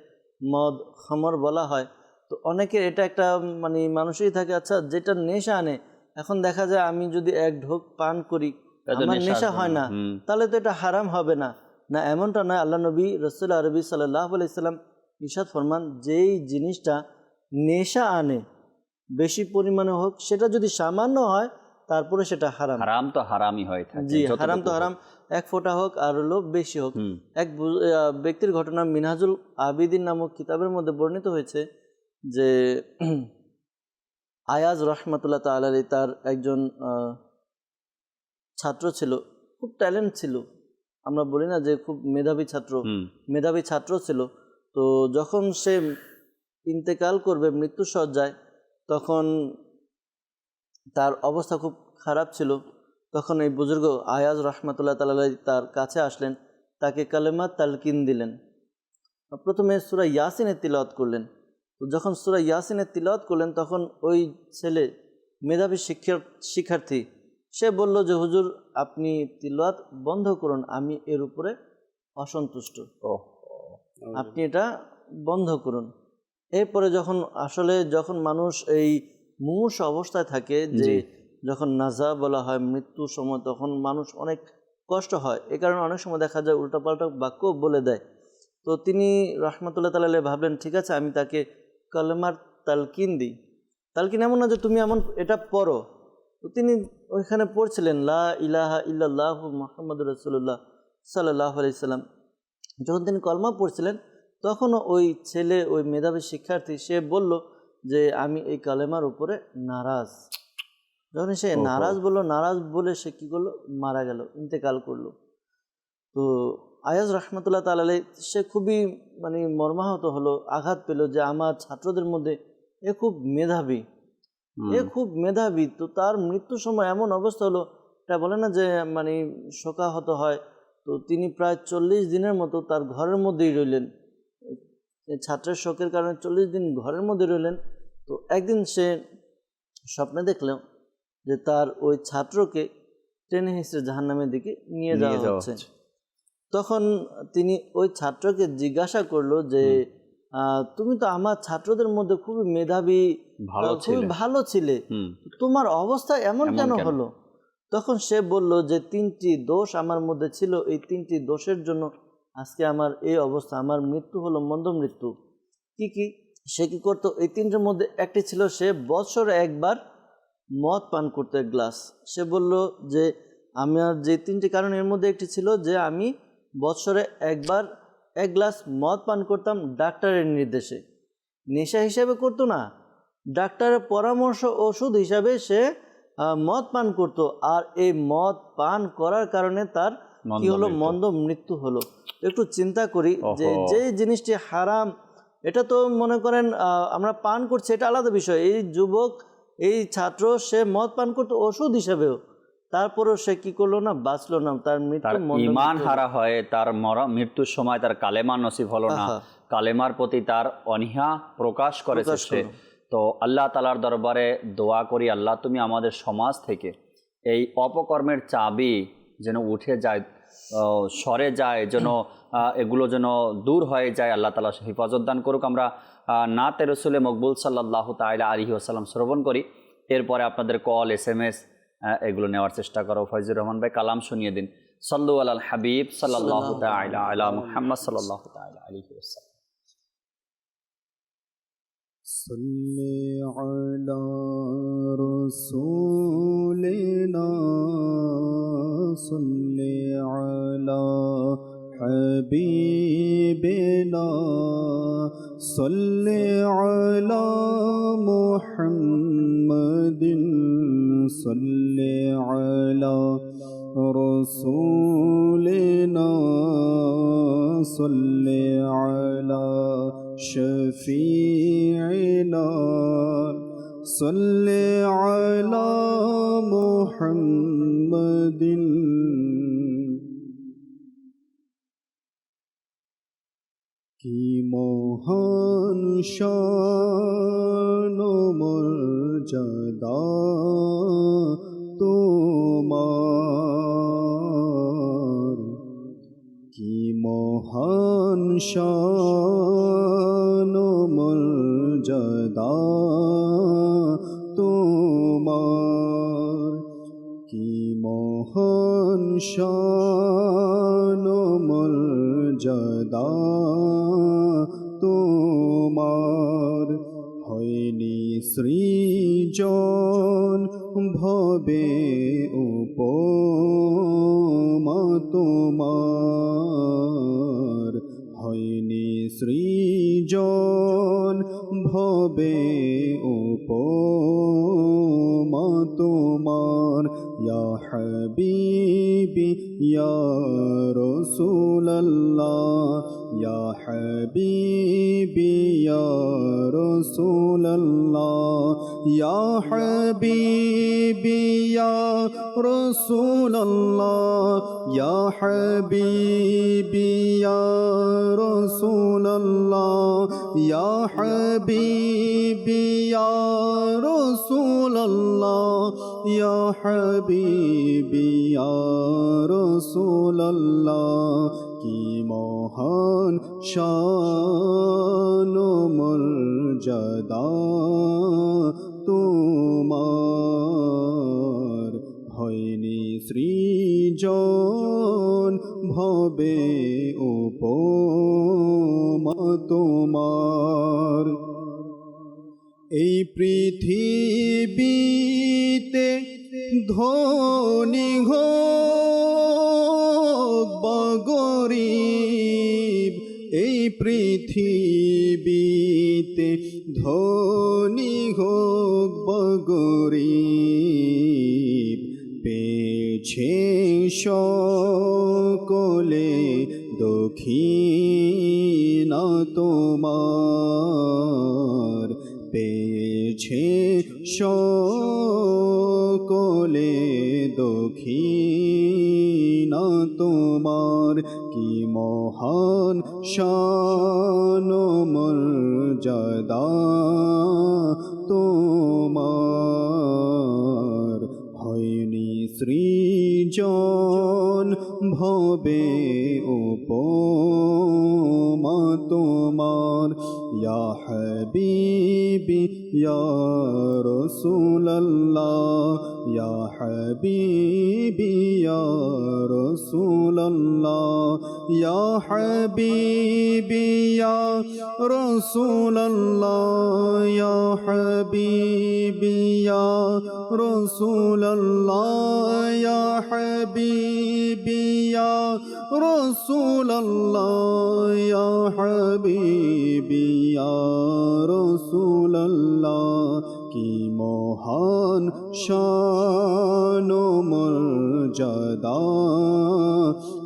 মদ খামর বলা হয়। তো অনেকের এটা একটা মানে মানুষই থাকে, আচ্ছা যেটা নেশা আনে, এখন দেখা যায় আমি যদি এক ঢোক পান করি আমার নেশা হয় না, তাহলে তো এটা হারাম হবে না। না, এমনটা নয়। আল্লাহ নবী রাসূল আরবি সাল্লাল্লাহু আলাইহি সাল্লাম ইরশাদ ফরমান, যেই জিনিসটা নেশা আনে বেশি পরিমাণে হোক, সেটা যদি সামান্য হয় তারপরে সেটা হারাম। হারাম তো হারামই হয়ে থাকে। জি, হারাম তো হারাম, 1 ফোঁটা হোক আর হলো বেশি হোক। এক ব্যক্তির ঘটনা মিনহাজুল আবিদিন নামক কিতাবের মধ্যে বর্ণিত হয়েছে যে আয়াজ রহমাতুল্লাহ তাআলা আলাইহি তার একজন ছাত্র ছিল, খুব ট্যালেন্ট ছিল, আমরা বলি না যে খুব মেধাবী ছাত্র ছিল। তো যখন সে ইন্তেকাল করবে মৃত্যুসজ্জায়, তখন তার অবস্থা খুব খারাপ ছিল। তখন এই বুজুর্গ আয়াজ রহমাতুল্লাহ তাআলা আলাইহি তার কাছে আসলেন, তাকে কালেমা তালকিন দিলেন। প্রথমে সূরা ইয়াসিনের তিলাওয়াত করলেন। তো যখন সূরা ইয়াসিনের তিলাওয়াত করলেন, তখন ওই ছেলে, মেধাবী শিক্ষার্থী, সে বলল যে হুজুর আপনি তিলাওয়াত বন্ধ করুন, আমি এর উপরে অসন্তুষ্ট, আপনি এটা বন্ধ করুন। এরপরে যখন মানুষ এই মুমূর্ষ অবস্থায় থাকে, যে যখন নাজা বলা হয় মৃত্যুর সময়, তখন মানুষ অনেক কষ্ট হয়। এ কারণে অনেক সময় দেখা যায় উল্টাপাল্টা বাক্য বলে দেয়। তো তিনি রহমতুল্লাহ তাআলা আলাইহি ভাবলেন, ঠিক আছে আমি তাকে কালেমার তালকিন দিই। তালকিন এমন না যে তুমি এমন এটা পড়ো। তো তিনি ওইখানে পড়ছিলেন লা ইলাহা ইল্লাল্লাহু মুহাম্মাদুর রাসূলুল্লাহ সাল্লাল্লাহু আলাইহি সাল্লাম। যখন তিনি কলমা পড়ছিলেন, তখনও ওই ছেলে, ওই মেধাবী শিক্ষার্থী, সে বলল যে আমি এই কালেমার উপরে নারাজ। যখন সে নারাজ বলে সে কী করলো, মারা গেল, ইন্তেকাল করলো। তো আয়াজ রহমতুল্লাহ তাআলা আলাইহি সে খুবই মানে মর্মাহত হলো, আঘাত পেল যে আমার ছাত্রদের মধ্যে এ খুব মেধাবী, তো তার মৃত্যুর সময় এমন অবস্থা হলো, এটা বলে না যে মানে শোকাহত হয়। তো তিনি প্রায় 40 দিনের মতো তার ঘরের মধ্যেই রইলেন। ছাত্রের শোকের কারণে 40 দিন ঘরের মধ্যে রইলেন। তো একদিন সে স্বপ্নে দেখলেন যে তার ওই ছাত্রকে টেনে হিঁচড়ে জাহান্নামের দিকে নিয়ে যাওয়া হচ্ছে। তখন তিনি ওই ছাত্রকে জিজ্ঞাসা করলো যে তুমি তো আমার ছাত্রদের মধ্যে খুবই মেধাবী, খুবই ভালো ছিলে, তোমার অবস্থা এমন কেন হলো? তখন সে বলল যে 3টি দোষ আমার মধ্যে ছিল, এই 3টি দোষের জন্য আজকে আমার এই অবস্থা, আমার মৃত্যু হলো মন্দ মৃত্যু। কি সে কি করতো? এই 3টির মধ্যে একটি ছিল সে বৎসরে একবার মদ পান করতো 1 গ্লাস। সে বলল যে আমার যে 3টি কারণ, এর মধ্যে একটি ছিল যে আমি বৎসরে একবার 1 গ্লাস মদ পান করতাম ডাক্তারের নির্দেশে। নেশা হিসাবে করতো না, ডাক্তারের পরামর্শ ওষুধ হিসাবে সে মদ পান করত। আর এই মদ পান করার কারণে তার কি হলো, মন্দ মৃত্যু হলো। একটু চিন্তা করি যে যে জিনিসটি হারাম, এটা তো মনে করেন আমরা পান করছি, এটা আলাদা বিষয়। এই যুবক, এই ছাত্র, সে মদ পান করতো ওষুধ হিসাবেও, তারপরেও সে কি করলো না, বাঁচলো না, তার তার মৃত্যু ঈমান হারা হয়ে তার মৃত্যুর সময় তার কালেমা নসিব হলো না, কালেমার প্রতি তার অনীহা প্রকাশ করেছে সে। তো আল্লাহ তাআলার দরবারে দোয়া করি, আল্লাহ তুমি আমাদের সমাজ থেকে এই অপকর্মের চাবি যেন উঠে যায়, সরে যায়, যেন এগুলো যেন দূর হয়ে যায়। আল্লাহ তাআলা হিফাজত দান করুক। আমরা নাতে রসুলে মকবুল সাল্লাল্লাহু তাআলা আলাইহি ওয়াসাল্লাম শ্রবণ করি, এরপরে আপনাদের কল, SMS এগুলো নেওয়ার চেষ্টা করো। ফয়জুর রহমান ভাই কালাম শুনিয়ে দিন। সাল্লু আলাল হাবিব সাল্লাল্লাহু তাআলা আলা মুহাম্মদ সাল্লাল্লাহু তাআলা আলাইহি ওয়াসাল্লাম। صلی علی رسولنا صلی علی حبیبنا صلی علی محمد صلی علی رسولنا صلی علی شفیعنا صلی علی محمد কি মহান শান ও মর্যাদা তোমার, কি মহান শান ও মর্যাদা তোমার, কি মহান শান ও মর্যাদা তোমার। হয়নি সৃজন ভবে উপমা তোমার, হয়নি সৃজন ভবে উপমা তোমার। ইয়া হাবিবি ইয়া রাসূলুল্লাহ, ইয়া হাবিবি ইয়া রাসূলুল্লাহ, ইয়া হাবিবি ইয়া রাসূলুল্লাহ, ইয়া হাবিবি ইয়া রাসূলুল্লাহ, ইয়া হাবিবি ইয়া রাসূলুল্লাহ, ইয়া হাবিবি ইয়া রাসূলুল্লাহ। কি মহান শান ও মর্যাদা তোমার, হয়নি সৃজন ভবে উপমা তোমার। এই পৃথিবীতে ধনী হোক বা গরীব, এই পৃথিবীতে ধনী হোক বা গরীব, পেয়েছে সকলে দক্ষিণা তোমার, পেয়েছে সকলে দক্ষিণা তোমার। কি মহান শান ও মর্যাদা তোমার, হয়নি সৃজন ভবে উপমা তোমার। ইয়া হাবিবি ইয়া রাসূলুল্লাহ, ইয়া হাবিবি ইয়া রাসূলুল্লাহ, ইয়া হাবিবি ইয়া রাসূলুল্লাহ, ইয়া হাবিবি ইয়া রাসূলুল্লাহ, ইয়া হাবিবি ইয়া রাসূলুল্লাহ, ইয়া হাবিবি ইয়া রাসূলুল্লাহ। কি মহান শান ও মর্যাদা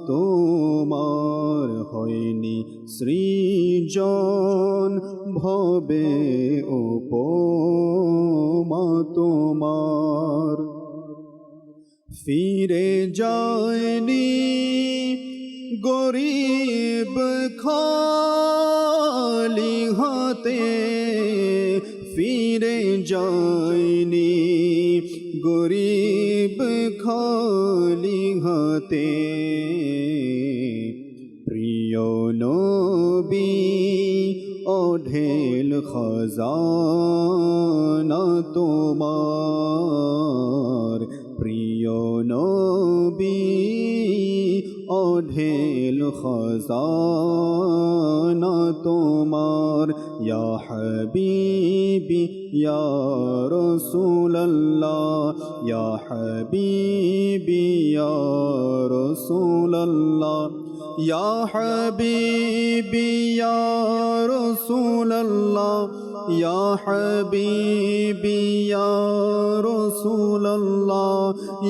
তোমার, হয়নি সৃজন ভবে উপমা তোমার। ফিরে যায়নি গরিব খালি হাতে, ফিরে যায়নি গরিব খালি হাতে। প্রিয় নবী অঢেল খজানা তোমার, প্রিয় নবী অঢেল খজানা তোমার। ইয়া হাবিবি ইয়া রাসূলুল্লাহ, ইয়া হাবিবি ইয়া রাসূলুল্লাহ, ইয়া হাবিবি ইয়া রাসূলুল্লাহ, ইয়া হাবিবি ইয়া রাসূলুল্লাহ,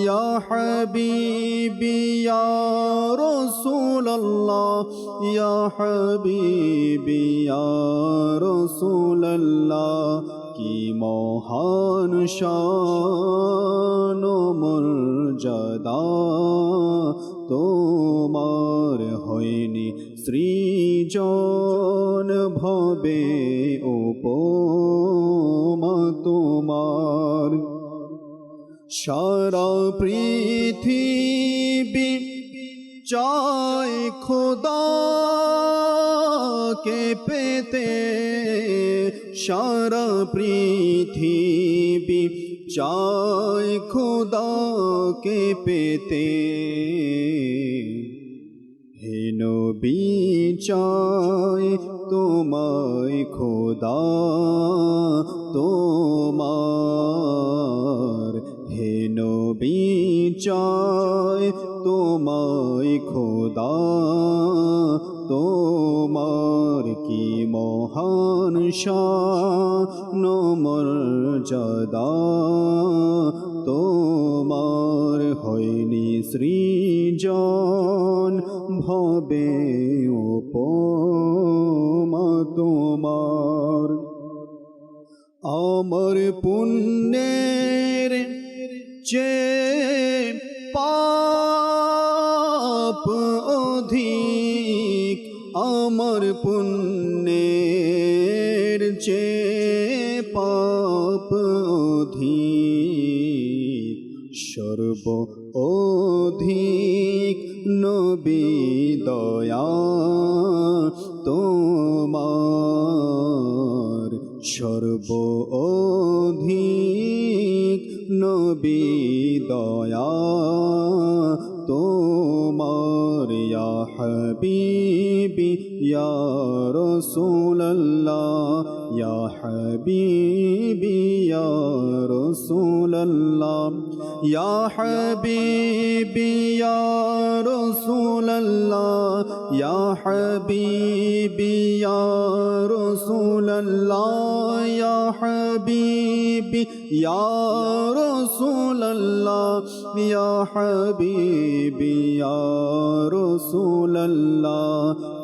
ইয়া হাবিবি ইয়া রাসূলুল্লাহ, ইয়া হাবিবি ইয়া রাসূলুল্লাহ। কি মহান শান ও মর্যাদা তোমার, হয়নি সৃজন ভবে উপমা তোমার। সারা পৃথিবী চায় খোদাকে পেতে, সারা পৃথিবী চায় খোদাকে পেতে। হে নবী চায় তোমায় খোদা তোমার, হে নবী চায় তোমায় খোদা তোমার। কি মহান শান ও মর্যাদা তোমার, হয়নি সৃজন ভবে উপমা তোমার। আমার পুণ্যের চেয়ে পাপ অধিক, আমার পুণ্যের চেয়ে পাপ অধিক। সর্ব অধিক নবী দয়া তোমার, সর্ব অধিক নবী দয়া তোমার। ইয়া হাবিবি ইয়া রাসূলুল্লাহ, ইয়া হাবিবি ইয়া রাসূলুল্লাহ, ইয়া হাবিবি ইয়া রাসূলুল্লাহ, ইয়া হাবিবি ইয়া রাসূলুল্লাহ, ইয়া হাবিবি ইয়া রাসূলুল্লাহ, ইয়া হাবিবি ইয়া রাসূলুল্লাহ।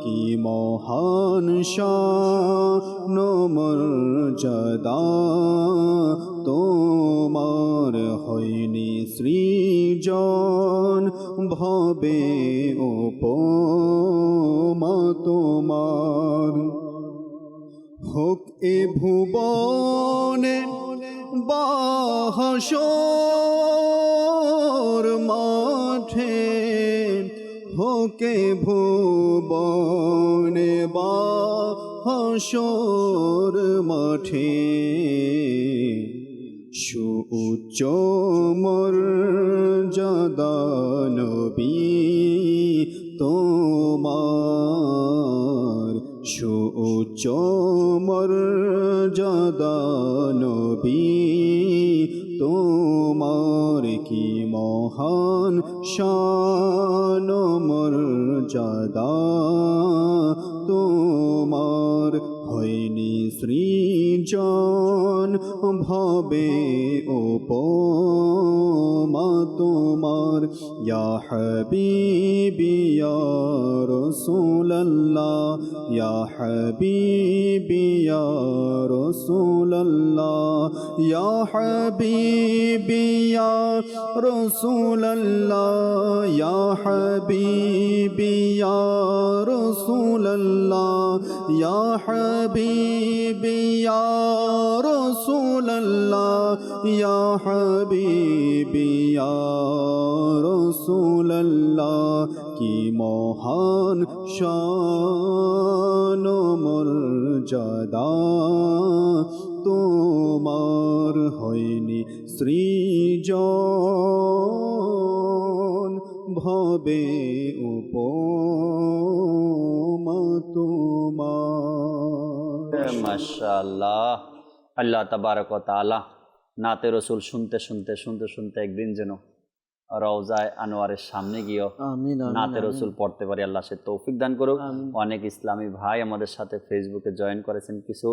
কি মহান শান ও মর্যাদা তোমার, হয়নি সৃজন ভবে উপমা তোমার। হোক এ ভুবনে বা হাসর মাঠে, হোকে ভুবনে বা হাসর মাঠে। সুউচ্চ মর্যাদা নবী তোমার, সুউচ্চ মর্যাদা নবী তোমার। কি মহান শান ও মর্যাদা তোমার, হয়নি সৃজন সৃজন ভবে উপমা তোমার ইয়া হাবিবি ইয়া রাসূলুল্লাহ ইয়া হাবিবি ইয়া রাসূলুল্লাহ ইয়া হাবিবি ইয়া রাসূলুল্লাহ ইয়া হাবিবি ইয়া রাসূলুল্লাহ ইয়া হাবিবি ইয়া রাসূলুল্লাহ ইয়া হাবিবি ইয়া রাসূলুল্লাহ কি মহান শান ও মর্যাদা তোমার হয়নি সৃজন ভবে উপমা তোমার। মাশাআল্লাহ। আল্লাহ তাবারক ওয়া তাআলা নাতে রসুল শুনতে শুনতে শুনতে শুনতে একদিন যেন রওজায় আনোয়ারের সামনে গিয়েও আমিন নাতে রসুল পড়তে পারি, আল্লাহ সে তৌফিক দান করুক। অনেক ইসলামী ভাই আমাদের সাথে ফেসবুকে জয়েন করেছেন, কিছু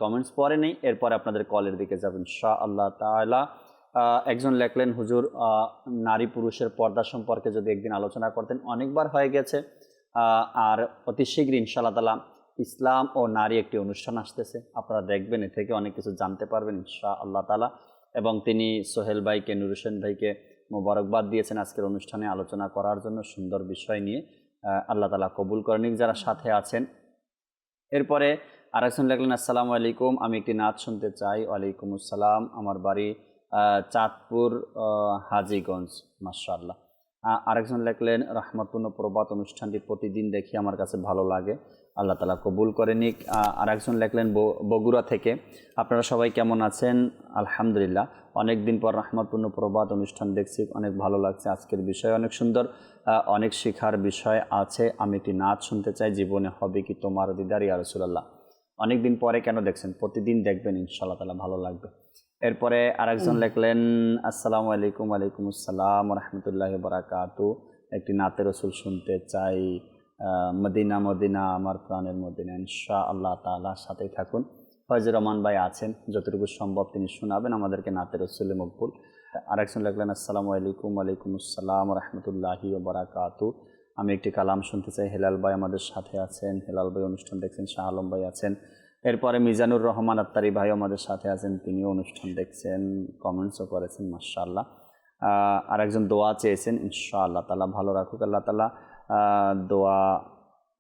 কমেন্টস পরে নেই, এরপরে আপনাদের কলের দিকে যাবেন ইনশাআল্লাহ তাআলা। একজন লেখলেন, হুজুর নারী পুরুষের পর্দা সম্পর্কে যদি একদিন আলোচনা করতেন। অনেকবার হয়ে গেছে, আর অতি শীঘ্রই ইনশাআল্লাহ তাআলা ইসলাম ও নারী একটি অনুষ্ঠান আসতেছে, আপনারা দেখবেন, এ থেকে অনেক কিছু জানতে পারবেন ইনশাআল্লাহ তাআলা। এবং তিনি সোহেল ভাইকে, নুর হোসেন ভাইকে মোবারকবাদ দিয়েছেন আজকের অনুষ্ঠানে আলোচনা করার জন্য সুন্দর বিষয় নিয়ে। আল্লাহ তাআলা কবুল করেন যারা সাথে আছেন। এরপরে আরেকজন লেখলেন, আসসালামু আলাইকুম, আমি একটি নাচ শুনতে চাই। ওয়ালাইকুম আসসালাম, আমার বাড়ি চাঁদপুর হাজীগঞ্জ। মাশাআল্লাহ। আরেকজন লেখলেন, রহমতপূর্ণ প্রবাদ অনুষ্ঠানটি প্রতিদিন দেখি, আমার কাছে ভালো লাগে, আল্লাহ তাআলা কবুল করে নিক। আরেকজন লেখলেন বগুড়া থেকে, আপনারা সবাই কেমন আছেন? আলহামদুলিল্লাহ, অনেক দিন পর রহমতপূর্ণ প্রবাদ অনুষ্ঠান দেখছি, অনেক ভালো লাগছে, আজকের বিষয় অনেক সুন্দর, অনেক শেখার বিষয় আছে। আমি একটি নাচ শুনতে চাই, জীবনে হবে কি তোমার দিদার ইয়া রাসূলুল্লাহ। অনেক দিন পরে কেন দেখছেন, প্রতিদিন দেখবেন ইনশাআল্লাহ তাআলা, ভালো লাগবে। এরপরে আরেকজন লেখলেন, আসসালামু আলাইকুম। ওয়ালাইকুম আসসালাম রাহমাতুল্লাহি ওয়া বারাকাতু, একটি নাতে রসুল শুনতে চাই, মদিনা মদিনা আমার প্রাণের মদিনা। ইনশাআল্লাহ তাআলা সাথেই থাকুন। ফয়জুর রহমান ভাই আছেন, যতটুকু সম্ভব তিনি শোনাবেন আমাদেরকে নাতে রসুলে মকবুল। আরেকজন লেখলেন, আসসালামু আলাইকুম। ওয়ালাইকুম আসসালাম রাহমাতুল্লাহি ওয়া বারাকাতু, আমি একটি কালাম শুনতে চাই। হেলাল ভাই আমাদের সাথে আছেন, হেলাল ভাই অনুষ্ঠান দেখছেন। শাহ আলম ভাই আছেন। এরপরে মিজানুর রহমান আত্তারি ভাই আমাদের সাথে আছেন, তিনিও অনুষ্ঠান দেখছেন, কমেন্টসও করেছেন। মাশাআল্লাহ। আরেকজন দোয়া চেয়েছেন, ইনশাআল্লাহ তাআলা ভালো রাখুক আল্লাহ তাআলা। দোয়া,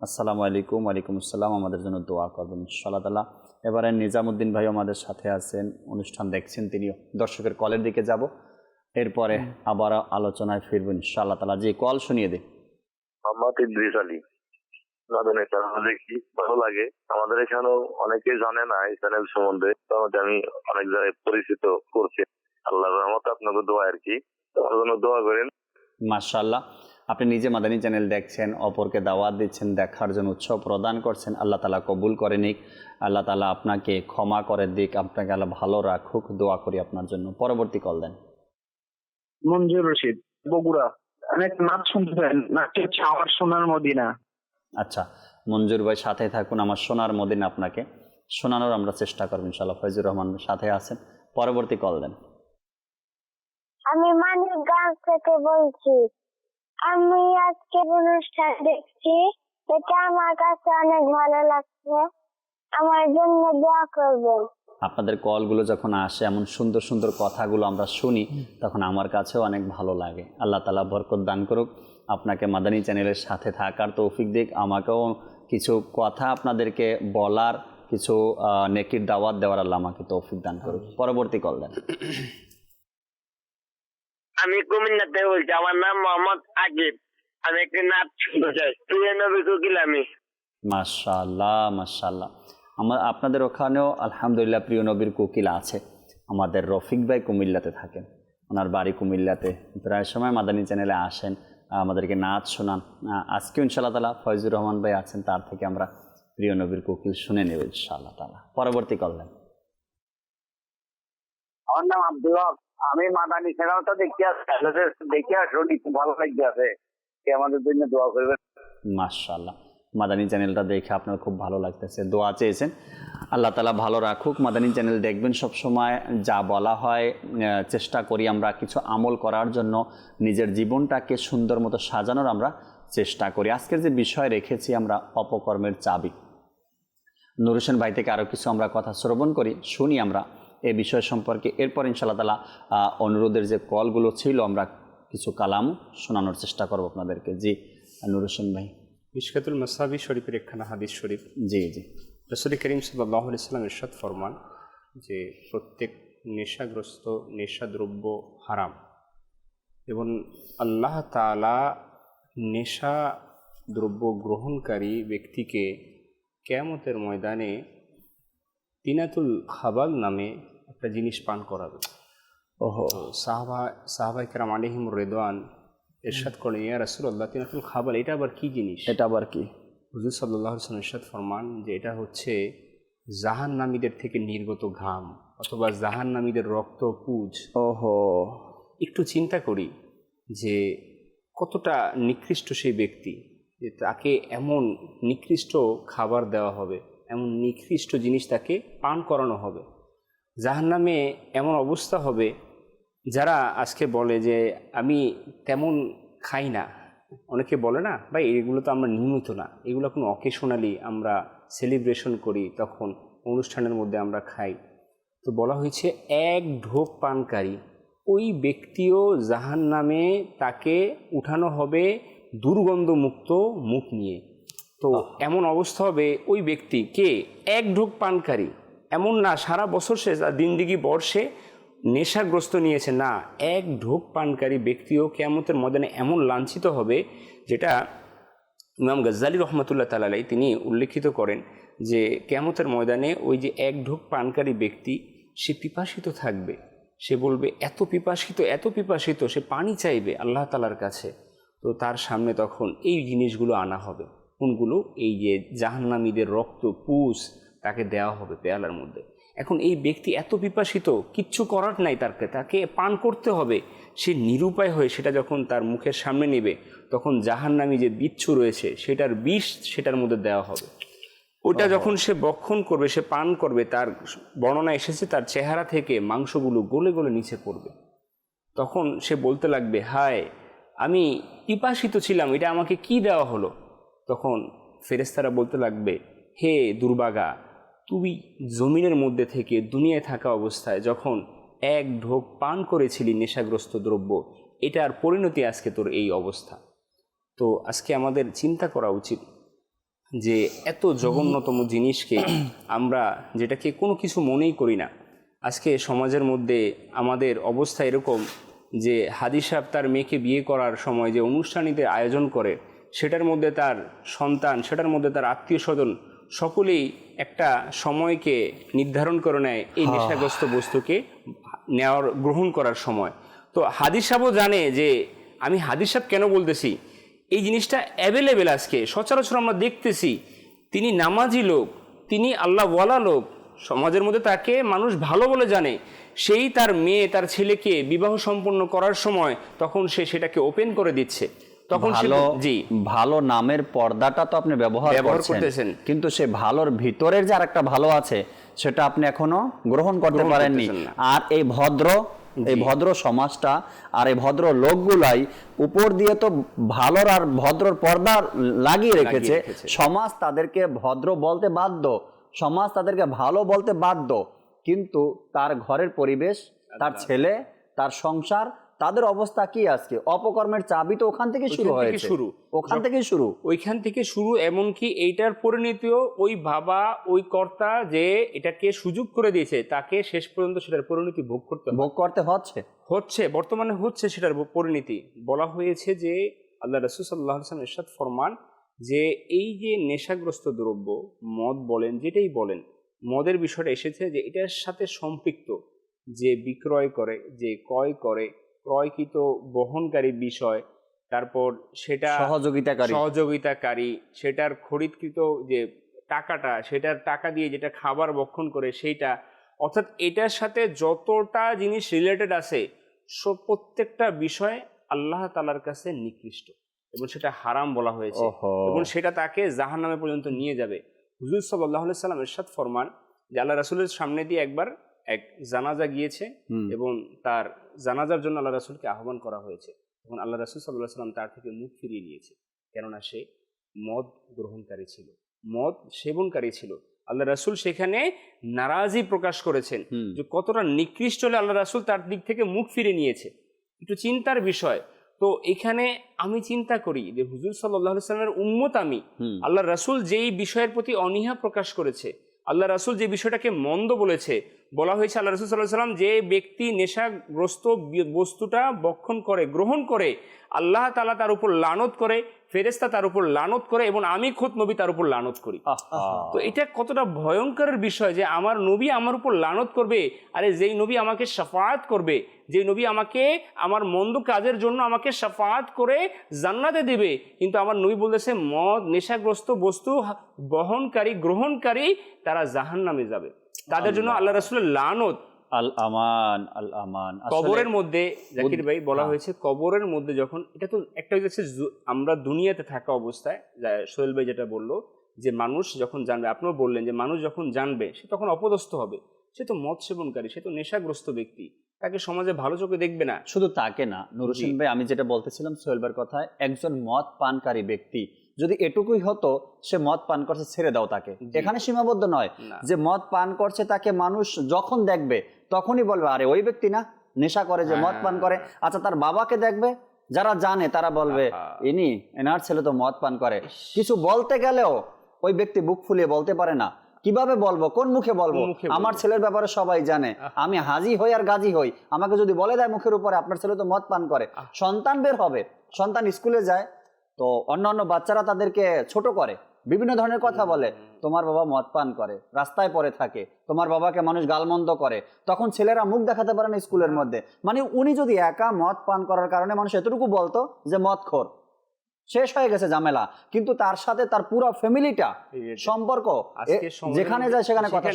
আসসালামু আলাইকুম। ওয়ালাইকুম আসসালাম, আমাদের জন্য দোয়া করবেন ইনশাআল্লাহ তাআলা। এবারে নিজামুদ্দিন ভাই আমাদের সাথে আছেন, অনুষ্ঠান দেখছেন, তিনিও। দর্শকের কলের দিকে যাব, এরপরে আবার আলোচনায় ফিরবেন ইনশাআল্লাহ তাআলা। যে কল শুনিয়ে দিন। মোহাম্মদ ইদ্রিস আলী, নাদনের চ্যানেল দেখি, ভালো লাগে। আমাদের এখানেও অনেকেই জানে না এই চ্যানেল সম্বন্ধে, আমি অনেক জায়গায় পরিচিত করছি। আল্লাহর রহমতে আপনাকে দোয়া আর কি, তোমার জন্য দোয়া করেন। মাশাআল্লাহ, আপনি নিজে মাদানী চ্যানেল দেখছেন, অপরকে দাওয়াত দিচ্ছেন, দেখার জন্য উৎসাহ প্রদান করছেন, আল্লাহ তাআলা কবুল করে নিক, আল্লাহ তাআলা আপনাকে ক্ষমা করে দিক, আপনাকে আল্লাহ ভালো রাখুক, দোয়া করি আপনার জন্য। পরবর্তী কল দেন। মঞ্জুর রশিদ, বগুড়া। অনেক নাচ শুনতে চাই, নাচটি হচ্ছে আমার সোনার মদিনা। আচ্ছা, মঞ্জুর ভাই সাথে থাকুন, আমার সোনার মদিনা আপনাকে শোনানোর আমরা চেষ্টা করব ইনশাআল্লাহ। ফয়জুর রহমান সাথে আছেন, পরবর্তী কল দেন। আমি মানিকগঞ্জ থেকে বলছি। আমি আজকে অনুষ্ঠান দেখছি, এটা আমার কাছে অনেক ভালো লাগছে, আমার জন্য দোয়া করবেন। আপনাদের কলগুলো যখন আসে, এমন সুন্দর সুন্দর কথাগুলো আমরা শুনি, তখন আমার কাছেও অনেক ভালো লাগে। আল্লাহ তাআলা বরকত দান করুক, আপনাকে মাদানী চ্যানেলের সাথে থাকার তৌফিক দিক, আমাকেও কিছু কথা আপনাদেরকে বলার, কিছু নেকির দাওয়াত দেওয়ার আল্লাহ আমাকে তৌফিক দান করুক। পরবর্তী কল দেন। আমি কুমিল্লা থেকে বলছি, আমার নাম মোহাম্মদ আকিব, আমি একটি নাচ শুনতে চাই। প্রিয় নবী কোকিল আমি। মাশাআল্লাহ মাশাআল্লাহ, আপনাদের ওখানেও আলহামদুলিল্লাহ প্রিয় নবীর কোকিল আছে। আমাদের রফিক ভাই কুমিল্লাতে থাকেন, ওনার বাড়ি কুমিল্লাতে, প্রায় সময় মাদানী চ্যানেলে আসেন, আমাদেরকে নাচ শোনান। আজকেও ইনশাআল্লাহ তাআলা ফয়জুর রহমান ভাই আছেন, তার থেকে আমরা প্রিয় নবীর কোকিল শুনে নেব ইনশাআল্লাহ তাআলা। পরবর্তী কল দেন। আমার নাম আব্দুল হক, আমি মাদানী চ্যানেলটা দেখিয়া শুনি, খুব ভালো লাগছে, আমাদের জন্য দোয়া করবেন। মাশাআল্লাহ, মাদানী চ্যানেলটা দেখে আপনার খুব ভালো লাগতেছে, দোয়া চেয়েছেন। আল্লাহ তাআলা ভালো রাখুক। মাদানী চ্যানেল দেখবেন সব সময়, যা বলা হয় চেষ্টা করি আমরা কিছু আমল করার জন্য, নিজের জীবনটাকে সুন্দর মতো সাজানোর আমরা চেষ্টা করি। আজকের যে বিষয় রেখেছি আমরা, অপকর্মের চাবি। নুর হোসেন ভাই থেকে আরও কিছু আমরা কথা শ্রবণ করি, শুনি আমরা এই বিষয় সম্পর্কে। এরপর ইনশাআল্লাহ তাআলা অনুরোধের যে কলগুলো ছিল আমরা কিছু কালাম শোনানোর চেষ্টা করব আপনাদেরকে। জি নুর হোসেন ভাই। মিশকাতুল মাসাবি শরীফের একখানা হাদিস শরীফ। জি জি। রাসূল করিম সাল্লাল্লাহু আলাইহি ওয়াসাল্লাম ইরশাদ ফরমান যে প্রত্যেক নেশাগ্রস্ত নেশাদ্রব্য হারাম, এবং আল্লাহ তাআলা নেশা দ্রব্য গ্রহণকারী ব্যক্তিকে কিয়ামতের ময়দানে তিনাতুল খাবাল নামে একটা জিনিস পান করাবে। ওহো। সাহাবায়ে কেরাম আলাইহিম রিদওয়ান ইরশাদ করেন, ইয়া রাসূলুল্লাহ, তিনাতুল খাবাল এটা আবার কি জিনিস? এটা আবার কি? হুজুর সাল্লাল্লাহু আলাইহি ওয়াসাল্লাম ইরশাদ ফরমান যে এটা হচ্ছে জাহান্নামীদের থেকে নির্গত ঘাম অথবা জাহান্নামীদের রক্ত পুজ। ওহো। একটু চিন্তা করি যে কতটা নিকৃষ্ট সেই ব্যক্তি, যে তাকে এমন নিকৃষ্ট খাবার দেওয়া হবে, এমন নিকৃষ্ট জিনিস তাকে পান করানো হবে। জাহান্নামে এমন অবস্থা হবে, যারা আজকে বলে যে আমি তেমন খাই না, অনেকে বলে না ভাই এগুলো তো আমরা নিয়মিত না, এগুলো কোনো অকেশনালি আমরা সেলিব্রেশন করি, তখন অনুষ্ঠানের মধ্যে আমরা খাই। তো বলা হয়েছে এক ঢোক পানকারী ওই ব্যক্তিও জাহান্নামে তাকে উঠানো হবে দুর্গন্ধমুক্ত মুখ নিয়ে। তো এমন অবস্থা হবে ওই ব্যক্তি কে এক ঢোক পানকারী, এমন না সারা বছর সে দিনদিগি বর্ষে নেশাগ্রস্ত নিয়েছে, না, এক ঢোক পানকারী ব্যক্তিও কিয়ামতের ময়দানে এমন লাঞ্ছিত হবে, যেটা ইমাম গজ্জালী রহমতুল্লাহ তাআলা আলাইহি তিনি উল্লেখিত করেন যে কিয়ামতের ময়দানে ওই যে এক ঢোক পানকারী ব্যক্তি সে পিপাসিত থাকবে, সে বলবে এত পিপাসিত, সে পানি চাইবে আল্লাহ তাআলার কাছে। তো তার সামনে তখন এই জিনিসগুলো আনা হবে। কোনগুলো? এই যে জাহান্নামীদের রক্ত পুষ তাকে দেওয়া হবে পেয়ালার মধ্যে। এখন এই ব্যক্তি এত পিপাসিত, কিচ্ছু করার নাই, তাকে পান করতে হবে। সে নিরুপায় হয়ে সেটা যখন তার মুখের সামনে নেবে, তখন জাহান্নামী যে বিচ্ছু রয়েছে সেটার বিষ সেটার মধ্যে দেওয়া হবে। ওটা যখন সে বক্ষণ করবে, সে পান করবে, তার বর্ণনা এসেছে তার চেহারা থেকে মাংসগুলো গলে গলে নিচে পড়বে। তখন সে বলতে লাগবে, হায় আমি পিপাসিত ছিলাম, এটা আমাকে কি দেওয়া হলো? তখন ফেরেশতারা বলতে লাগবে, হে দুর্ভাগা, তুই জমিনের মধ্যে থেকে দুনিয়ায় থাকা অবস্থায় যখন এক ঢোক পান করেছিলি নেশাগ্রস্ত দ্রব্য, এটার পরিণতি আজকে তোর এই অবস্থা। তো আজকে আমাদের চিন্তা করা উচিত যে এত জঘন্যতম জিনিসকে আমরা, যেটাকে কোনো কিছু মনেই করি না, আজকে সমাজের মধ্যে আমাদের অবস্থা এরকম যে হাদি সাহেব তার মেয়েকে বিয়ে করার সময় যে অনুষ্ঠানিতে আয়োজন করে, সেটার মধ্যে তার সন্তান, সেটার মধ্যে তার আত্মীয় স্বজন সকলেই একটা সময়কে নির্ধারণ করে নেয় এই নেশাগ্রস্ত বস্তুকে গ্রহণ করার সময়। তো হাদিস সাহেবও জানে যে আমি হাদিস সাহেব কেন বলতেছি, এই জিনিসটা অ্যাভেলেবেল আজকে সচরাচর আমরা দেখতেছি। তিনি নামাজি লোক, তিনি আল্লাহওয়ালা লোক, সমাজের মধ্যে তাকে মানুষ ভালো বলে জানে। সেই তার মেয়ে তার ছেলেকে বিবাহ সম্পন্ন করার সময় তখন সে সেটাকে ওপেন করে দিচ্ছে। তখন ভালো নামের পর্দাটা তো আপনি ব্যবহার করতেছেন, কিন্তু সে ভালোর ভিতরের যে আরেকটা ভালো আছে সেটা আপনি এখনো গ্রহণ করতে পারেননি। আর এই ভদ্র সমাজটা আর এই ভদ্র লোকগুলাই উপর দিয়ে তো ভালোর আর ভদ্রর পর্দা লাগিয়ে রেখেছে। সমাজ তাদেরকে ভদ্র বলতে বাধ্য, সমাজ তাদেরকে ভালো বলতে বাধ্য, কিন্তু তার ঘরের পরিবেশ, তার ছেলে, তার সংসার, তাদের অবস্থা কি আজকে? অপকর্মের চাবি তো ওখান থেকে শুরু হয়েছে, ওইখান থেকে শুরু। এমনকি এইটার পরিণতিও ওই বাবা, ওই কর্তা যে এটাকে সুযোগ করে দিয়েছে, তাকে শেষ পর্যন্ত সেটার পরিণতি ভোগ করতে হচ্ছে, বর্তমানে হচ্ছে সেটার পরিণতি। বলা হয়েছে যে আল্লাহ রাসূল সাল্লাল্লাহু আলাইহি ওয়াসাল্লাম ইরশাদ ফরমান যে এই যে নেশাগ্রস্ত দ্রব্য, মদ বলেন, যেটাই বলেন, মদের বিষয়টা এসেছে যে এটার সাথে সম্পৃক্ত যে বিক্রয় করে, যে ক্রয় করে, ক্রয়কৃত বহনকারী বিষয়, তারপর সেটা সহযোগিতাকারী, সেটার খরিদকৃত যে টাকাটা, সেটার টাকা দিয়ে যেটা খাবার ভক্ষণ করে সেইটা, অর্থাৎ এটার সাথে যতটা জিনিস রিলেটেড আছে প্রত্যেকটা বিষয় আল্লাহ তাআলার কাছে নিকৃষ্ট। এবং সেটা হারাম বলা হয়েছে এবং সেটা তাকে জাহান্নামে পর্যন্ত নিয়ে যাবে। হুজুর সাল্লাল্লাহু আলাইহি সাল্লাম ইরশাদ ফরমান যে আল্লাহ রাসূলের সামনে দিয়ে একবার এক জানাজা গিয়েছে এবং তার জানাজার জন্য আল্লাহ রাসূলকে আহ্বান করা হয়েছে, তখন আল্লাহ রাসূল সাল্লাল্লাহু আলাইহি সাল্লাম তার থেকে মুখ ফিরিয়ে নিয়েছে, কেননা সে মদ গ্রহণকারী ছিল, মদ সেবনকারী ছিল। আল্লাহ রাসূল সেখানে নারাজি প্রকাশ করেছেন যে কতটা নিকৃষ্ট হলে আল্লাহ রাসূল তার দিক থেকে মুখ ফিরে নিয়েছে। একটু চিন্তার বিষয়। তো এখানে আমি চিন্তা করি যে হুজুর সাল্লাল্লাহু আলাইহি সাল্লামের উম্মত আমি, আল্লাহ রাসূল যেই বিষয়ের প্রতি অনীহা প্রকাশ করেছে, আল্লাহ রাসূল যে বিষয়টাকে মন্দ বলেছে, বলা হয়েছে আল্লাহ রাসূল সাল্লাল্লাহু আলাইহি সাল্লাম যে ব্যক্তি নেশাগ্রস্ত বস্তুটা ভক্ষণ করে, গ্রহণ করে, আল্লাহ তাআলা তার উপর লানত করে, ফেরেশতা তার উপর লানত করে এবং আমি খোদ নবী তার উপর লানত করি। তো এটা কতটা ভয়ঙ্করের বিষয় যে আমার নবী আমার উপর লানত করবে। আরে যেই নবী আমাকে শাফাআত করবে, যেই নবী আমাকে আমার মন্দ কাজের জন্য আমাকে শাফাআত করে জান্নাতে দেবে, কিন্তু আমার নবী বলতেছে মদ নেশাগ্রস্ত বস্তু বহনকারী গ্রহণকারী তারা জাহান্নামে যাবে, তাদের জন্য আল্লাহ রাসূলের লানত। আল আমান, আল আমান। কবরের মধ্যে জাকির ভাই বলা হয়েছে, কবরের মধ্যে যখন এটা তো একটা হচ্ছে আমরা দুনিয়াতে থাকা অবস্থায়, সোহেল ভাই যেটা বললো যে মানুষ যখন জানবে, আপনিও বললেন যে মানুষ যখন জানবে সে তখন অপদস্থ হবে, সে তো মদ সেবনকারী, সে তো নেশাগ্রস্ত ব্যক্তি, তাকে সমাজে ভালো চোখে দেখবে না। শুধু তাকে না, নুর হোসেন ভাই আমি যেটা বলতেছিলাম সোহেল ভাইয়ের কথায়, একজন মদ পানকারী ব্যক্তি যদি এটুকুই হতো সে মদ পান করছে ছেড়ে দাও তাকে, এখানে সীমাবদ্ধ নয় যে মদ পান করছে তাকে মানুষ যখন দেখবে তখনই বলবে আরে ওই ব্যক্তি না নেশা করে যে মদ পান করে। আচ্ছা তার বাবাকে দেখবে, যারা জানে তারা বলবে এনার ছেলে তো মদ পান করে। কিছু বলতে গেলেও ওই ব্যক্তি বুক ফুলিয়ে বলতে পারে না, কিভাবে বলবো, কোন মুখে বলবো? আমার ছেলের ব্যাপারে সবাই জানে, আমি হাজি হই আর গাজী হই, আমাকে যদি বলে দেয় মুখের উপরে আপনার ছেলে তো মদ পান করে, সন্তান বের হবে, সন্তান স্কুলে যায় তো অন্যান্য বাচ্চারা তাদেরকে ছোট করে, বিভিন্ন ধরনের কথা বলে, তোমার বাবা মদ পান করে, রাস্তায় পড়ে থাকে, তোমার বাবাকে মানুষ গালমন্দ করে, তখন ছেলেরা মুখ দেখাতে পারে না স্কুলের মধ্যে। মানে উনি যদি একা মদ পান করার কারণে মানুষ এতটুকু বলতো যে মদখোর, শেষ হয়ে গেছে ঝামেলা, কিন্তু তার সাথে তার পুরো ফ্যামিলিটা সম্পর্ক যেখানে যায় সেখানে কথা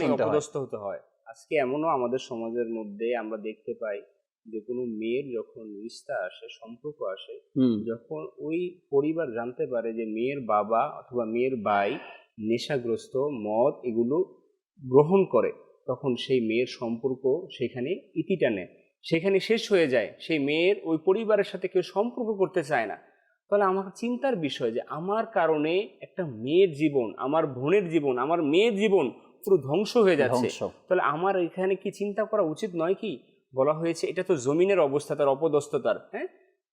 শুনতে হয়। আজকে এমনও আমাদের সমাজের মধ্যে আমরা দেখতে পাই যে কোনো মেয়ের যখন রিশতা আসে, সম্পর্ক আসে, যখন ওই পরিবার জানতে পারে যে মেয়ের বাবা অথবা মেয়ের ভাই নেশাগ্রস্ত, মদ এগুলো গ্রহণ করে, তখন সেই মেয়ের সম্পর্ক সেখানে ইতি টানে, সেখানে শেষ হয়ে যায়, সেই মেয়ের ওই পরিবারের সাথে কেউ সম্পর্ক করতে চায় না। তাহলে আমার চিন্তার বিষয় যে আমার কারণে একটা মেয়ের জীবন, আমার বোনের জীবন, আমার মেয়ের জীবন পুরো ধ্বংস হয়ে যাচ্ছে। তাহলে আমার এখানে কি চিন্তা করা উচিত নয় কি? বলা হয়েছে এটা তো জমিনের অবস্থা, তার অপদস্থতার, হ্যাঁ।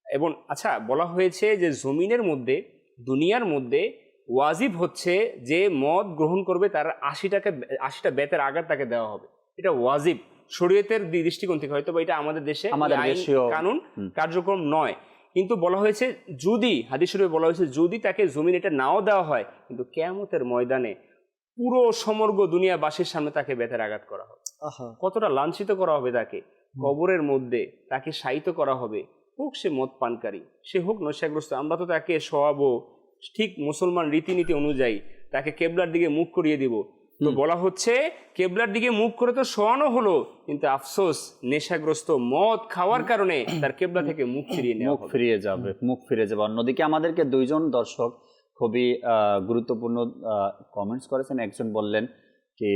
এবং আচ্ছা বলা হয়েছে যে জমিনের মধ্যে, দুনিয়ার মধ্যে ওয়াজিব হচ্ছে যে মদ গ্রহণ করবে তার ৮০টা বেতের আঘাত তাকে দেওয়া হবে, এটা ওয়াজিব শরীয়তের দৃষ্টিকোণ থেকে। হয়তো এটা আমাদের দেশে কানুন কার্যক্রম নয়, কিন্তু বলা হয়েছে যদি হাদিস শরীফে বলা হয়েছে যদি তাকে জমিন এটা নাও দেওয়া হয়, কিন্তু কিয়ামতের ময়দানে পুরো সমগ্র দুনিয়াবাসীর সামনে তাকে বেতের আঘাত করা হবে, কতটা লাঞ্ছিত করা হবে তাকে, কবরের মধ্যে তাকে শায়িত করা হবে, হোক সে মদ পানকারী, সে হোক নেশাগ্রস্ত, আমরা তো তাকে শোয়াবো ঠিক মুসলমান রীতিনীতি অনুযায়ী, তাকে কেবলার দিকে মুখ করিয়ে দিব। তো বলা হচ্ছে কেবলার দিকে মুখ করে তো শোয়ানো হলো, কিন্তু আফসোস নেশাগ্রস্ত মদ খাওয়ার কারণে তার কেবলা থেকে মুখ ফিরিয়ে নেওয়া হবে, মুখ ফিরে যাবে। অন্যদিকে আমাদেরকে দুইজন দর্শক খুবই গুরুত্বপূর্ণ কমেন্টস করেছেন। একজন বললেন কি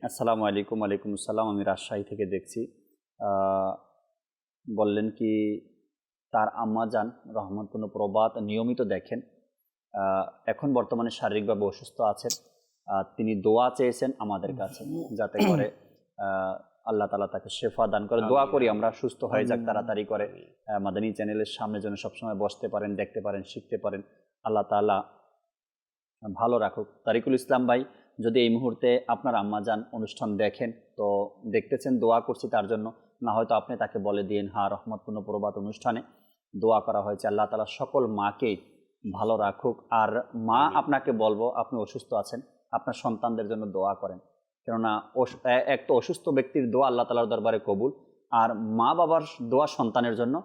আসসালামু আলাইকুম। ওয়ালাইকুম আসসালাম, আমি রাজশাহী থেকে দেখছি। বললেন কি তার আম্মা জান রহমতপূর্ণ প্রবাদ নিয়মিত দেখেন, এখন বর্তমানে শারীরিকভাবে অসুস্থ আছেন, তিনি দোয়া চেয়েছেন আমাদের কাছে যাতে করে আল্লাহ তাআলা তাকে শেফা দান করে। দোয়া করি আমরা সুস্থ হয়ে যাক তাড়াতাড়ি করে, মাদানী চ্যানেলের সামনে যেন সবসময় বসতে পারেন, দেখতে পারেন, শিখতে পারেন। আল্লাহ তাআলা ভালো রাখুক। তারিকুল ইসলাম ভাই, যদি এই মুহূর্তে আপনার আম্মাজান অনুষ্ঠান দেখেন তো দেখতেছেন, দোয়া করছি তার জন্য, না হয়তো আপনি তাকে বলে দিন হ্যাঁ রহমতপূর্ণ প্রবাদ অনুষ্ঠানে দোয়া করা হয়েছে, আল্লাহ তাআলা সকল মাকেই ভালো রাখুক। আর মা আপনাকে বলবো আপনি অসুস্থ আছেন, আপনার সন্তানদের জন্য দোয়া করেন, কেননা এক তো অসুস্থ ব্যক্তির দোয়া আল্লাহ তাআলার দরবারে কবুল, আর মা বাবার দোয়া সন্তানের জন্য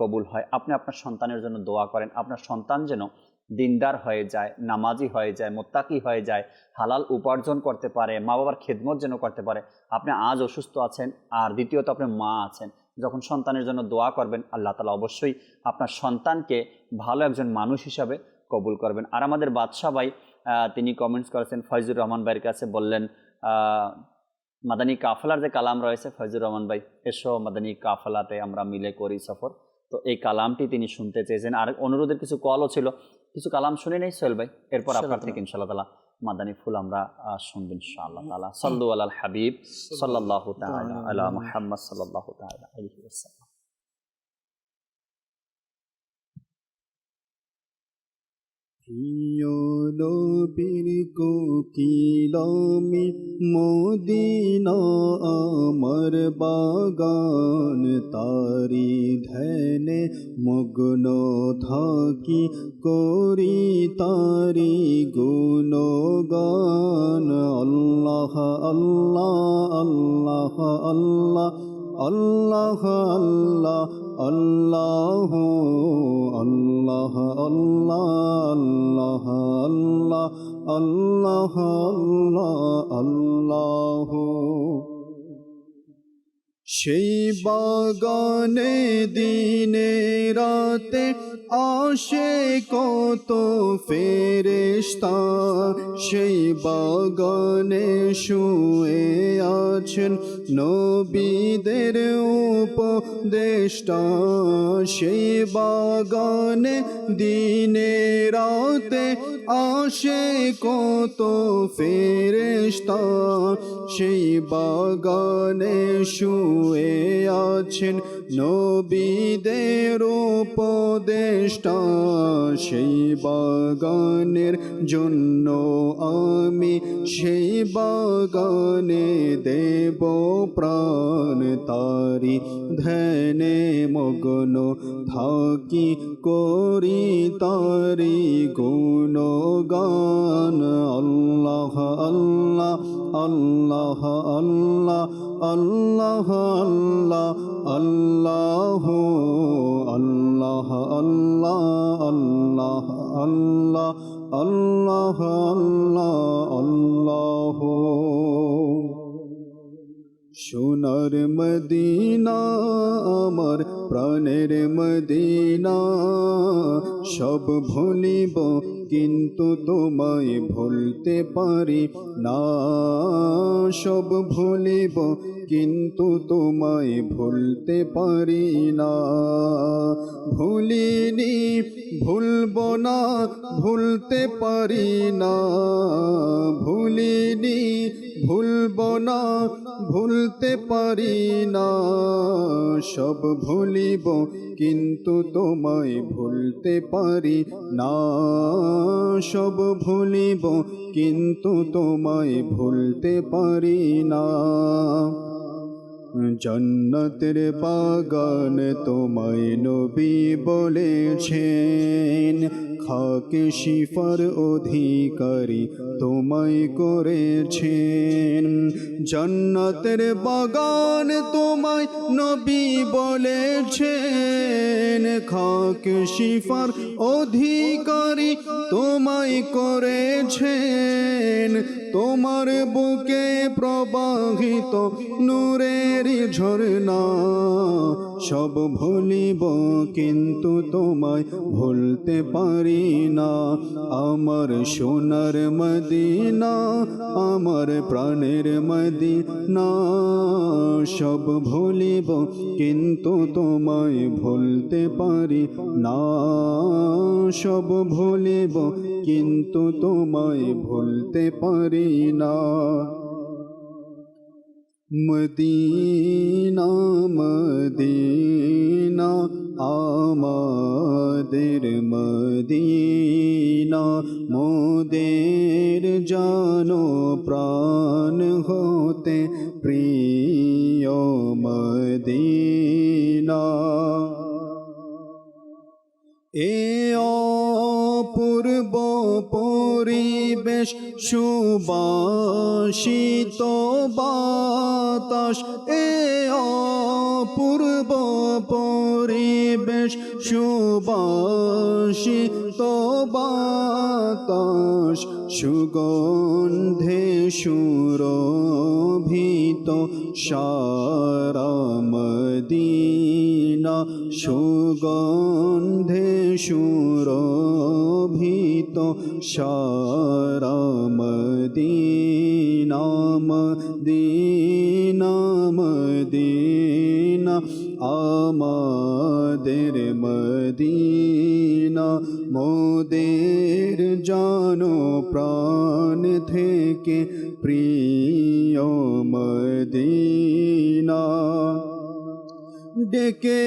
কবুল হয়। আপনি আপনার সন্তানের জন্য দোয়া করেন, আপনার সন্তান যেন দিনদার হয়ে যায়, নামাজি হয়ে যায়, মুত্তাকি হয়ে যায়, হালাল উপার্জন করতে পারে, মা বাবার খেদমত যেন করতে পারে। আপনি আজ অসুস্থ আছেন, আর দ্বিতীয়ত আপনি মা আছেন, যখন সন্তানের জন্য দোয়া করবেন, আল্লাহ তাআলা অবশ্যই আপনার সন্তানকে ভালো একজন মানুষ হিসাবে কবুল করবেন। আর আমাদের বাদশা ভাই তিনি কমেন্টস করেছেন ফয়জুর রহমান ভাইয়ের কাছে, বললেন মাদানী কাফেলার যে কালাম রয়েছে, ফয়জুর রহমান ভাই এসো মাদানী কাফেলাতে আমরা মিলে করি সফর, তো এই কালামটি তিনি শুনতে চেয়েছেন। আর অনুরোধের কিছু কলও ছিল, কিছু কালাম শুনে নেই সোহেল ভাই, এরপর আপনার থেকে ইনশাআল্লাহ তাআলা মাদানী ফুল আমরা শুনবো ইনশাআল্লাহ তাআলা। সাল্লু আলাল হাবিব সাল্লাল্লাহু তাআলা আলা মুহাম্মদ সাল্লাল্লাহু তাআলা আলাইহি ওয়াসাল্লাম। প্রিয় নবীর কোকিলামি মদিনা আমার বাগান, তারি ধ্যানে মগ্ন থাকি করি তারি গুণগান। আল্লাহ আল্লাহ আল্লাহ আল্লাহ আল্লাহ আল্লাহ আল্লাহ আল্লাহ আল্লাহ আল্লাহ আল্লাহ আল্লাহ আল্লাহ। সেই বাগানে দিনে রাতে আসে কত ফেরেশতা, সেই বাগানে শুয়ে আছেন নবীদের উপদেষ্টা। সেই বাগানে দিনে রাতে আসে কত ফেরেশতা, সেই বাগানে শুয়ে আছেন নবীদের উপদেষ্টা। সেই বাগানের জন্য আমি সেই বাগানে দেব প্রাণ, তারি ধ্যানে মগ্ন থাকি করি তারি গুণগান। আল্লাহ আল্লাহ আল্লাহ আল্লাহ আল্লাহ আল্লাহ আল্লাহ আল্লাহ আল্লাহ আল্লাহ আল্লাহ আল্লাহ আল্লাহ। সোনার মদিনা আমার প্রাণের মদিনা, সব ভুলিব কিন্তু তোমায় ভুলতে পারি না। সব ভুলিব কিন্তু তোমায় ভুলতে পারি না। ভুলিনি ভুলব না ভুলতে পারি না। ভুলিনি ভুলব না ভুলতে পারি না। সব ভুলিব কিন্তু তোমায় ভুলতে পারি না। সব ভুলিব কিন্তু তোমায় ভুলতে পারি না। জান্নাতের বাগান তোমায় নবী বলেছেন, খাকে শিফার অধিকারী তোমায় করেছেন। জান্নাতের বাগান তোমায় নবী বলেছেন, খাকে শিফার অধিকারী তোমায় করেছেন। তোমার বুকে প্রবাহিত নূরের ঝরনা, সব ভুলিব কিন্তু তোমায় ভুলতে পারি না। আমার সোনার মদিনা আমার প্রাণের মদিনা, সব ভুলিব কিন্তু তোমায় ভুলতে পারি না। সব ভুলিব কিন্তু তোমায় ভুলতে পারি না। মদিনা মদিনা আমাদের মদিনা, মোদের জানো প্রাণ হতে প্রিয় মদিনা। এ অপূর্ব পরিবেশ সুবাসিত বাতাস, এ অপূর্ব পরিবেশ সুবাসিত বাতাস, সুগন্ধে সুরভিত লোভিত সারা মদিনা সুগন্ধে সুরভিত সারা মদিনা মদিনা মদিনা আমাদের মদিনা মোদের জানো প্রাণ থেকে প্রিয় মদিনা ডেকে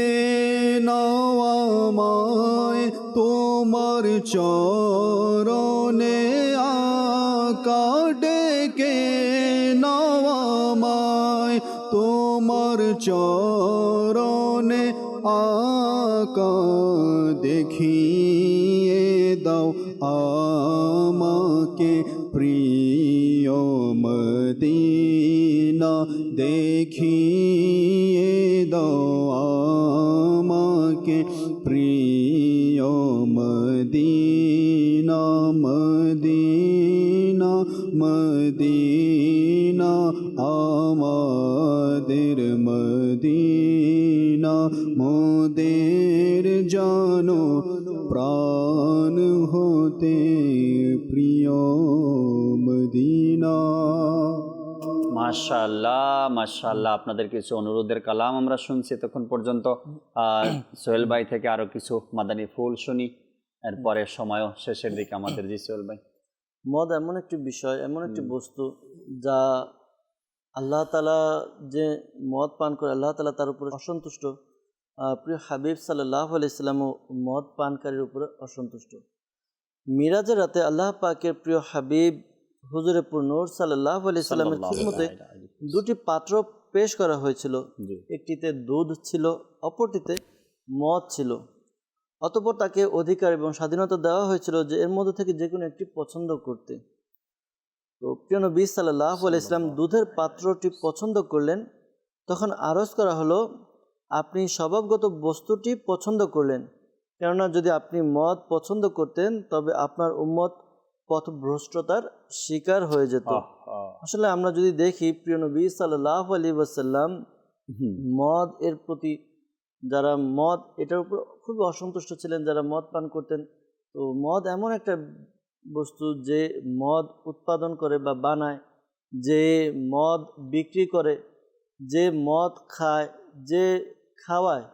নাও আমায় তোমার চরণে আকা ডেকে নাও আমায় তোমার চরণে আকা দেখিয়ে দাও আমাকে প্রিয় মদিনা দেখিয়ে দাও আমাকে প্রিয় মদিনা মদিনা মদিনা আমাদের মদিনা মোদের জানো প্রাণ হতে প্রিয় মদিনা। মাশাআল্লাহ মাশাআল্লাহ, আপনাদের কিছু অনুরোধের কালাম আমরা শুনছি তখন পর্যন্ত। সোহেল ভাই থেকে আরো কিছু মাদানী ফুল শুনি, এরপরে সময়ও শেষের দিকে আমাদের। জি সোহেল ভাই। মদ এমন একটি বিষয়, এমন একটি বস্তু যা আল্লাহ তাআলা যে মদ পান করে আল্লাহ তাআলা তার উপরে অসন্তুষ্ট। প্রিয় হাবিব সাল্লাল্লাহু আলাইহি সাল্লামও মদ পানকারীর উপরে অসন্তুষ্ট। মিরাজের রাতে আল্লাহ পাকের প্রিয় হাবিব হুজুরে নূর সাল্লাল্লাহু আলাইহি সাল্লামের খিদমতে দুটি পাত্র পেশ করা হয়েছিল। একটিতে দুধ ছিল, অপরটিতে মদ ছিল। অতঃপর তাকে অধিকার এবং স্বাধীনতা দেওয়া হয়েছিল যে এর মধ্যে থেকে যে কোনো একটি পছন্দ করতে। তো প্রিয় নবী সাল্লাল্লাহু আলাইহি সাল্লাম দুধের পাত্রটি পছন্দ করলেন। তখন আরজ করা হলো, আপনি স্বভাবগত বস্তুটি পছন্দ করলেন, কেননা যদি আপনি মদ পছন্দ করতেন তবে আপনার উম্মত পথভ্রষ্টতার শিকার হয়ে যেত। আসলে আমরা যদি দেখি প্রিয় নবী সাল্লাল্লাহু আলাইহি ওয়াসাল্লাম মদ এর প্রতি, যারা মদ এটার উপর খুবই অসন্তুষ্ট ছিলেন, যারা মদ পান করতেন। তো মদ এমন একটা বস্তু যে মদ উৎপাদন করে বা বানায়, যে মদ বিক্রি করে, যে মদ খায়, যে খাওয়ায়,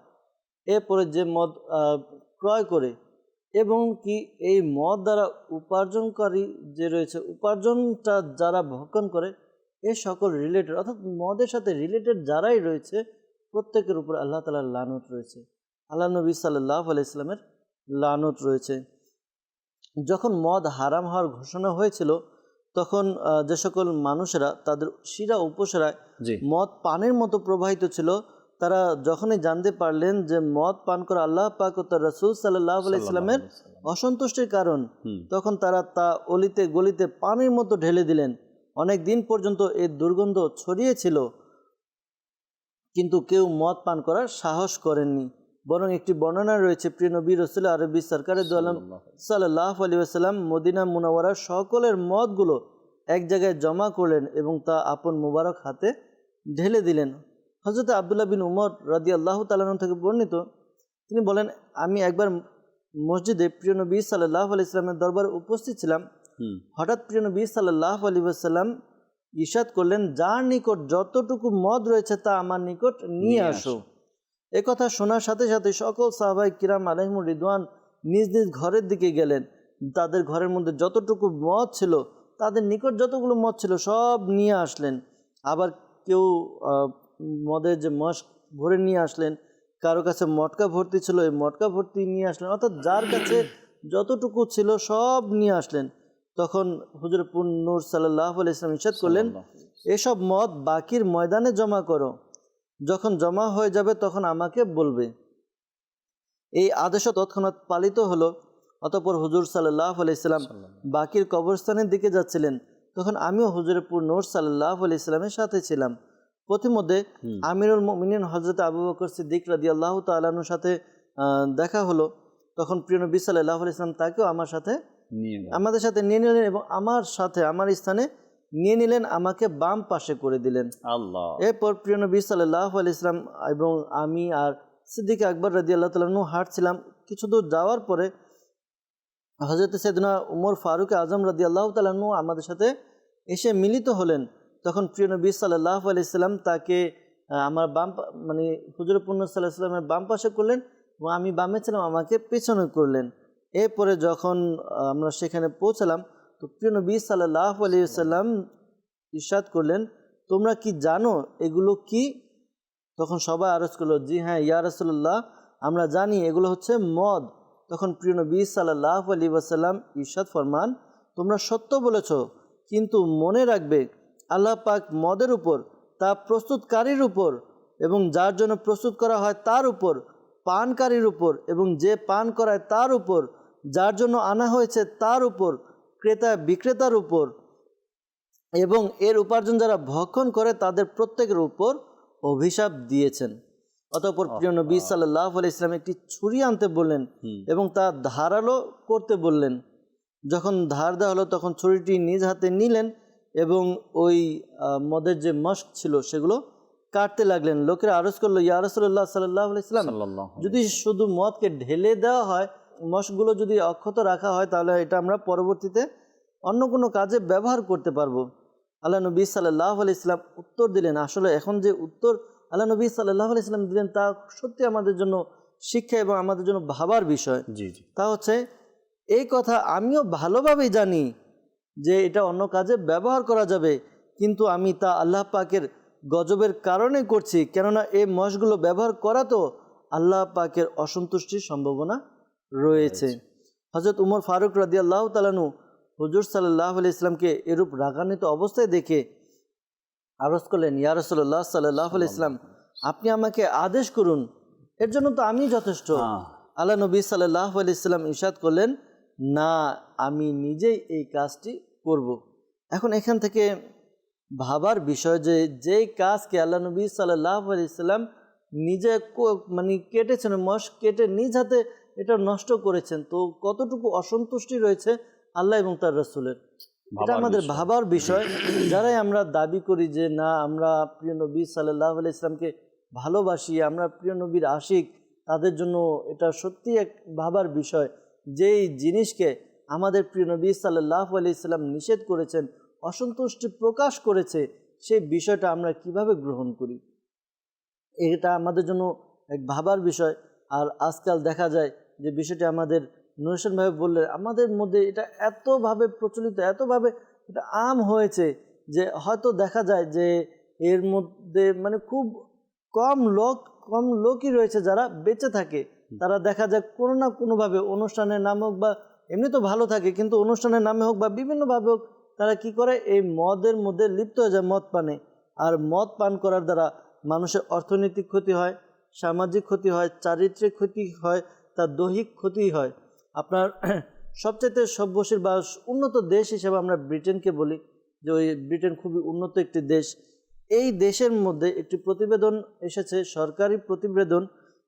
এরপরে যে মদ ক্রয় করে, এবং কি এই মদ দ্বারা উপার্জনকারী যে রয়েছে, উপার্জনটা যারা ভক্ষণ করে, এ সকল রিলেটেড অর্থাৎ মদের সাথে রিলেটেড যারাই রয়েছে প্রত্যেকের উপর আল্লাহ তাআলার লানত রয়েছে, আল্লাহ নবী সাল্লাল্লাহু আলাইহি সাল্লামের লানত রয়েছে। যখন মদ হারাম হওয়ার ঘোষণা হয়েছিল তখন যে সকল মানুষেরা তাদের শিরা উপশিরায় মদ পানের মতো প্রবাহিত ছিল, তারা যখনই জানতে পারলেন যে মদ পান করা আল্লাহ পাক ও তার রাসূল সাল্লাল্লাহু আলাইহি সাল্লামের অসন্তুষ্টির কারণ, তখন তারা তা অলিতে গলিতে পানির মতো ঢেলে দিলেন। অনেক দিন পর্যন্ত এর দুর্গন্ধ ছড়িয়েছিল, কিন্তু কেউ মদ পান করার সাহস করেননি। বরং একটি বর্ণনা রয়েছে, প্রিয় নবী রাসূল আরবি সরকারে দু আলম সাল্লাল্লাহু আলাইহি ওয়াসাল্লাম মদিনা মুনাওয়ারার সকলের মদগুলো এক জায়গায় জমা করলেন এবং তা আপন মুবারক হাতে ঢেলে দিলেন। হযরত আব্দুল্লাহ বিন উমর রাদিয়াল্লাহু তাআলা আনহু থেকে বর্ণিত, তিনি বলেন, আমি একবার মসজিদে প্রিয় নবী সাল্লাল্লাহু আলাইহি ওয়াসাল্লামের দরবারে উপস্থিত ছিলাম। হঠাৎ প্রিয় নবী সাল্লাল্লাহু আলাইহি ওয়াসাল্লাম ইরশাদ করলেন, যার নিকট যতটুকু মদ রয়েছে তা আমার নিকট নিয়ে আসো। একথা শোনার সাথে সাথে সকল সাহাবায়ে কিরাম আলাইহিমুর রিদওয়ান নিজ নিজ ঘরের দিকে গেলেন। তাদের ঘরের মধ্যে যতটুকু মদ ছিল, তাদের নিকট যতগুলো মদ ছিল সব নিয়ে আসলেন। আবার কেউ মদের যে মস্ক ভরে নিয়ে আসলেন, কারো কাছে মটকা ভর্তি ছিল, এই মটকা ভর্তি নিয়ে আসলেন। অর্থাৎ যার কাছে যতটুকু ছিল সব নিয়ে আসলেন। তখন হুজুর নূর সাল্লাল্লাহু আলাইহি ওয়াসাল্লাম ইরশাদ করলেন, এসব মদ বাকির ময়দানে জমা করো, যখন জমা হয়ে যাবে তখন আমাকে বলবে। এই আদেশ তৎক্ষণাৎ পালিত হলো। অতঃপর হুজুর সাল্লাল্লাহু আলাইহি ওয়াসাল্লাম বাকির কবরস্থানের দিকে যাচ্ছিলেন। তখন আমিও হুজুর নূর সাল্লাল্লাহু আলাইহি ওয়াসাল্লামের সাথে ছিলাম। প্রতিমধ্যে আমিরুল মুমিনিন হযরত আবু বকর সিদ্দিক রাদিয়াল্লাহু তাআলা আনহুর সাথে দেখা হলো। তখন প্রিয় নবী সাল্লাল্লাহু আলাইহি ওয়াসাল্লাম তাকেও আমাদের সাথে নিয়ে নিলেন এবং আমার স্থানে নিয়ে নিলেন, আমাকে বাম পাশে করে দিলেন। আল্লাহ। এরপর প্রিয় নবী সাল্লাল্লাহু আলাইহি সাল্লাম এবং আমি আর সিদ্দিক আকবর রাদিয়াল্লাহু তাআলা আনহু হাঁটছিলাম। কিছু দূর যাওয়ার পরে হযরত সাইয়েদনা উমর ফারুক আজম রাদিয়াল্লাহু তাআলা আনহু আমাদের সাথে এসে মিলিত হলেন। তখন প্রিয় নবী সাল্লাল্লাহু আলাইহি সাল্লাম তাকে আমার মানে হুজুর পুন্না সাল্লাল্লাহু আলাইহি সাল্লামের বাম পাশে করলেন এবং আমি বামে ছিলাম, আমাকে পেছনে করলেন। এরপরে যখন আমরা সেখানে পৌঁছালাম তো প্রিয় নবী সাল্লাল্লাহু আলাইহি সাল্লাম ইরশাদ করলেন, তোমরা কি জানো এগুলো কি? তখন সবাই আরজ করলো, জি হ্যাঁ ইয়া রাসূলুল্লাহ, আমরা জানি এগুলো হচ্ছে মদ। তখন প্রিয় নবী সাল্লাল্লাহু আলাইহি ওয়াসাল্লাম ইরশাদ ফরমান, তোমরা সত্য বলেছ, কিন্তু মনে রাখবে আল্লাহ পাক মদের উপর, তা প্রস্তুতকারীর উপর এবং যার জন্য প্রস্তুত করা হয় তার উপর, পানকারীর উপর এবং যে পান করায় তার উপর, যার জন্য আনা হয়েছে তার উপর, ক্রেতা বিক্রেতার উপর এবং এর উপার্জন যারা ভক্ষণ করে তাদের প্রত্যেকের উপর অভিশাপ দিয়েছেন। অতঃপর প্রিয় নবী সাল্লাল্লাহু আলাইহি সাল্লাম একটি ছুরি আনতে বললেন এবং তা ধারালো করতে বললেন। যখন ধার দেওয়া হলো তখন ছুরিটি নিজ হাতে নিলেন এবং ওই মদের যে মশক ছিল সেগুলো কাটতে লাগলেন। লোকেরা আরজ করলো, ইয়া রাসূলুল্লাহ সাল্লাল্লাহু আলাইহি সাল্লাম, যদি শুধু মদকে ঢেলে দেওয়া হয়, মশকগুলো যদি অক্ষত রাখা হয়, তাহলে এটা আমরা পরবর্তীতে অন্য কোনো কাজে ব্যবহার করতে পারবো। আল্লাহ নবী সাল্লাল্লাহু আলাইহি সাল্লাম উত্তর দিলেন, আসলে এখন যে উত্তর আল্লাহ নবী সাল্লাল্লাহু আলাইহি সাল্লাম দিলেন তা সত্যি আমাদের জন্য শিক্ষা এবং আমাদের জন্য ভাবার বিষয়। তা হচ্ছে এই কথা আমিও ভালোভাবেই জানি যে এটা অন্য কাজে ব্যবহার করা যাবে, কিন্তু আমি তা আল্লাহ পাকের গজবের কারণে করছি, কেননা এই মশগুলো ব্যবহার করা তো আল্লাহ পাকের অসন্তুষ্টির সম্ভাবনা রয়েছে। হযরত উমর ফারুক রাদিয়াল্লাহু তাআলা আনহু হুজুর সাল্লাল্লাহু আলাইহি সাল্লামকে এরূপ রাগান্বিত অবস্থায় দেখে আরজ করলেন, ইয়া রাসূলুল্লাহ সাল্লাল্লাহু আলাইহি সাল্লাম, আপনি আমাকে আদেশ করুন, এর জন্য তো আমি যথেষ্ট। আল্লাহ নবী সাল্লাল্লাহু আলাইহি সাল্লাম ইরশাদ করলেন, না, আমি নিজেই এই কাজটি করব। এখন এখান থেকে ভাবার বিষয় যে যেই কাজকে আল্লাহ নবী সাল্লাল্লাহু আলাইহি সাল্লাম নিজে মানে কেটেছেন, মশ কেটে নিজ হাতে এটা নষ্ট করেছেন, তো কতটুকু অসন্তুষ্টি রয়েছে আল্লাহ এবং তার রাসূলের, এটা আমাদের ভাবার বিষয়। যারাই আমরা দাবি করি যে না আমরা প্রিয় নবী সাল্লাল্লাহু আলাইহি সাল্লামকে ভালোবাসি, আমরা প্রিয় নবীর আশিক, তাদের জন্য এটা সত্যি এক ভাবার বিষয়। যেই জিনিসকে আমাদের প্রিয় নবী সাল্লাল্লাহু আলাইহি সাল্লাম নিষেধ করেছেন, অসন্তুষ্টি প্রকাশ করেছে, সেই বিষয়টা আমরা কিভাবে গ্রহণ করি, এটা আমাদের জন্য এক ভাবার বিষয়। আর আজকাল দেখা যায় যে বিষয়টি আমাদের নুরুশনভাবে বললে আমাদের মধ্যে এটা এতভাবে প্রচলিত, এতভাবে এটা আম হয়েছে যে হয়তো দেখা যায় যে এর মধ্যে মানে খুব কম লোকই রয়েছে যারা বেঁচে থাকে। তারা দেখা যায় কোনো না কোনোভাবে অনুষ্ঠানের নাম হোক বা এমনি তো ভালো থাকে, কিন্তু অনুষ্ঠানের নামে হোক বা বিভিন্নভাবে হোক তারা কি করে, এই মদের মধ্যে লিপ্ত হয়ে যায়, মদ পানে। আর মদ পান করার দ্বারা মানুষের অর্থনৈতিক ক্ষতি হয়, সামাজিক ক্ষতি হয়, চারিত্রিক ক্ষতি হয়, তার দৈহিক ক্ষতি হয়। আপনার সবচাইতে সভ্যশীল বা উন্নত দেশ হিসেবে আমরা ব্রিটেনকে বলি যে ওই ব্রিটেন খুবই উন্নত একটি দেশ। এই দেশের মধ্যে একটি প্রতিবেদন এসেছে, সরকারি প্রতিবেদন,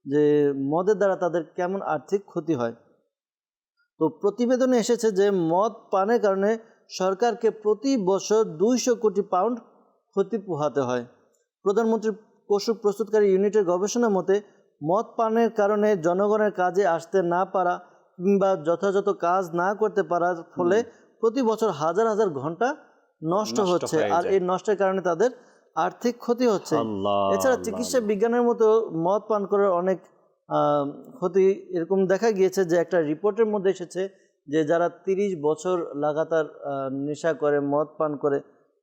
যে মদের দ্বারা তাদের কেমন আর্থিক ক্ষতি হয়। তো প্রতিবেদনে এসেছে যে মদ পানের কারণে সরকারকে প্রতি বছর 200 কোটি পাউন্ড ক্ষতি পোহাতে হয়। প্রধানমন্ত্রী পশু প্রস্তুতকারী ইউনিটের গবেষণা মতে মদ পানের কারণে জনগণের কাজে আসতে না পারা কিংবা যথাযথ কাজ না করতে পারার ফলে প্রতি বছর হাজার হাজার ঘন্টা নষ্ট হচ্ছে, আর এই নষ্টের কারণে তাদের আর্থিক ক্ষতি হচ্ছে। এছাড়া চিকিৎসা বিজ্ঞানের মতো মদ পান করার অনেক ক্ষতি এরকম দেখা গিয়েছে যে একটা রিপোর্টের মধ্যে এসেছে যে যারা 30 বছর লাগাতার নেশা করে, মদ পান করে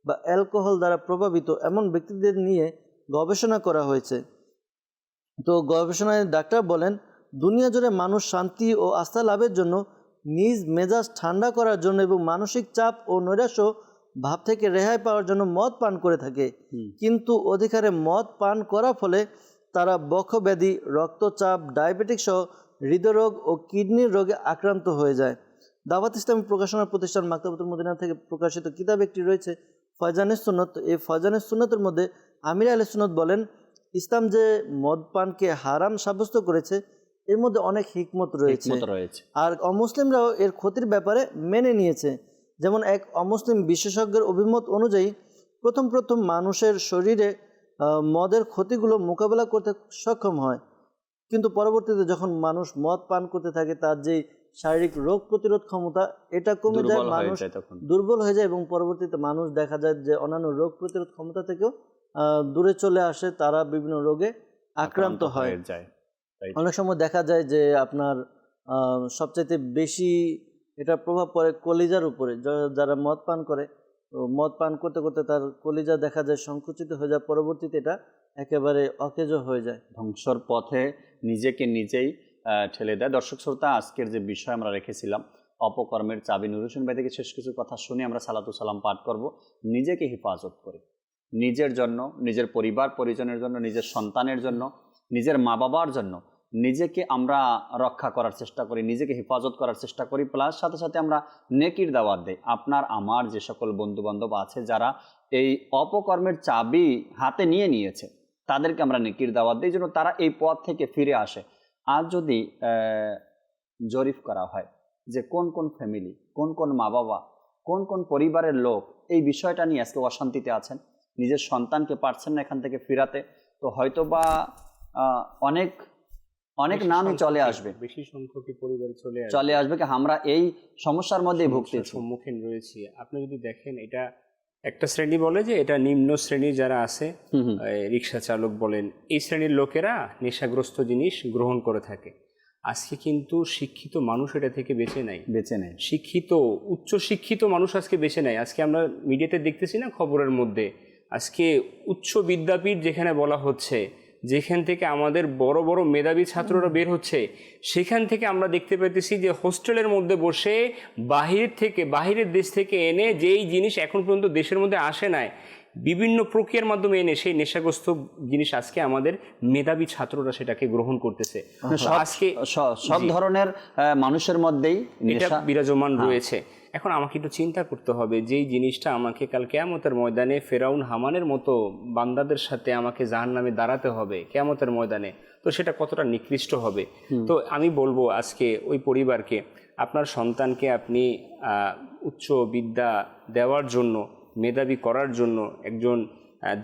বা অ্যালকোহল দ্বারা প্রভাবিত এমন ব্যক্তিদের নিয়ে গবেষণা করা হয়েছে। তো গবেষণায় ডাক্তার বলেন, দুনিয়া জুড়ে মানুষ শান্তি ও আস্থা লাভের জন্য, নিজ মেজাজ ঠান্ডা করার জন্য এবং মানসিক চাপ ও নৈরাশ্য ভাব থেকে রেহাই পাওয়ার জন্য মদ পান করে থাকে, কিন্তু অধিকারে মদ পান করার ফলে তারা বক্ষব্যাধি, রক্তচাপ, ডায়াবেটিক সহ হৃদরোগ ও কিডনির রোগে আক্রান্ত হয়ে যায়। দাওয়াত ইসলামী প্রকাশনা প্রতিষ্ঠান মাকতাবাতুল মদিনা থেকে প্রকাশিত কিতাব একটি রয়েছে ফয়জানে সুন্নত। এই ফয়জানে সুন্নতের মধ্যে আমির আহলে সুন্নত বলেন, ইসলাম যে মদ পানকে হারাম সাব্যস্ত করেছে এর মধ্যে অনেক হিকমত রয়েছে, আর অমুসলিমরাও এর ক্ষতির ব্যাপারে মেনে নিয়েছে। যেমন এক অমুসলিম বিশেষজ্ঞের অভিমত অনুযায়ী প্রথম মানুষের শরীরে মদের ক্ষতিগুলো মোকাবেলা করতে সক্ষম হয়, কিন্তু পরবর্তীতে যখন মানুষ মদ পান করতে থাকে তার যে শারীরিক রোগ প্রতিরোধ ক্ষমতা এটা কমে যায়, মানুষ দুর্বল হয়ে যায় এবং পরবর্তীতে মানুষ দেখা যায় যে অন্যান্য রোগ প্রতিরোধ ক্ষমতা থেকেও দূরে চলে আসে, তারা বিভিন্ন রোগে আক্রান্ত হয়। অনেক সময় দেখা যায় যে আপনার সবচাইতে বেশি এটা প্রভাব পড়ে কলিজার উপরে। যারা মদ পান করে, মদ পান করতে করতে তার কলিজা দেখা যায় সংকুচিত হয়ে যায়, পরবর্তীতে এটা একেবারে অকেজো হয়ে যায়, ধ্বংসর পথে নিজেকে নিজেই ঠেলে দেয়। দর্শক শ্রোতা, আজকের যে বিষয় আমরা রেখেছিলাম অপকর্মের চাবি, নুর হোসেন ভাই থেকে শেষ কিছু কথা শুনে আমরা সালাতু সালাম পাঠ করব। নিজেকে হেফাজত করে, নিজের জন্য, নিজের পরিবার পরিজনের জন্য, নিজের সন্তানের জন্য, নিজের মা বাবার জন্য নিজেকে আমরা রক্ষা করার চেষ্টা করি, নিজেকে হেফাজত করার চেষ্টা করি, প্লাস সাথে সাথে আমরা নেকির দাওয়াত দেই। আপনার আমার যে সকল বন্ধুবান্ধব আছে যারা এই অপকর্মের চাবি হাতে নিয়েছে তাদেরকে আমরা নেকির দাওয়াত দিই যেন তারা এই পথ থেকে ফিরে আসে। আজ যদি জরিপ করা হয় যে কোন কোন ফ্যামিলি, কোন কোন মা বাবা, কোন কোন পরিবারের লোক এই বিষয়টা নিয়ে আজকে অশান্তিতে আছেন, নিজের সন্তানকে পারছেন না এখান থেকে ফিরাতে, তো হয়তো বা অনেক নামই চলে আসবে, বেশি সংখ্যক পরিবারে চলে আসবে কি আমরা এই সমস্যার মধ্যে ভুগতেছি, সম্মুখীন রয়েছি। আপনি যদি দেখেন, এটা একটা শ্রেণী বলে যে এটা নিম্ন শ্রেণীর যারা আছে, রিক্সা চালক বলেন, এই শ্রেণীর লোকেরা নেশাগ্রস্ত জিনিস গ্রহণ করে থাকে। আজকে কিন্তু শিক্ষিত মানুষ এটা থেকে বেঁচে নেয়, শিক্ষিত উচ্চ শিক্ষিত মানুষ আজকে বেঁচে নেয়। আজকে আমরা মিডিয়াতে দেখতেছি না খবরের মধ্যে, আজকে উচ্চ বিদ্যাপীঠ যেখানে বলা হচ্ছে, যেখান থেকে আমাদের বড় বড় মেধাবী ছাত্ররা বের হচ্ছে, সেখান থেকে আমরা দেখতে পাইতেছি যে হোস্টেলের মধ্যে বসে বাহিরের দেশ থেকে এনে যেই জিনিস এখন পর্যন্ত দেশের মধ্যে আসে নাই, বিভিন্ন প্রক্রিয়ার মাধ্যমে এনে সেই নেশাগ্রস্ত জিনিস আজকে আমাদের মেধাবী ছাত্ররা সেটাকে গ্রহণ করতেছে। আজকে সব ধরনের মানুষের মধ্যেই এটা বিরাজমান রয়েছে। এখন আমাকে একটু চিন্তা করতে হবে, যেই জিনিসটা আমাকে কাল কিয়ামতের ময়দানে ফেরাউন হামানের মতো বান্দাদের সাথে আমাকে জাহান্নামে দাঁড়াতে হবে কিয়ামতের ময়দানে, তো সেটা কতটা নিকৃষ্ট হবে। তো আমি বলবো আজকে ওই পরিবারকে, আপনার সন্তানকে আপনি উচ্চ বিদ্যা দেওয়ার জন্য, মেধাবী করার জন্য, একজন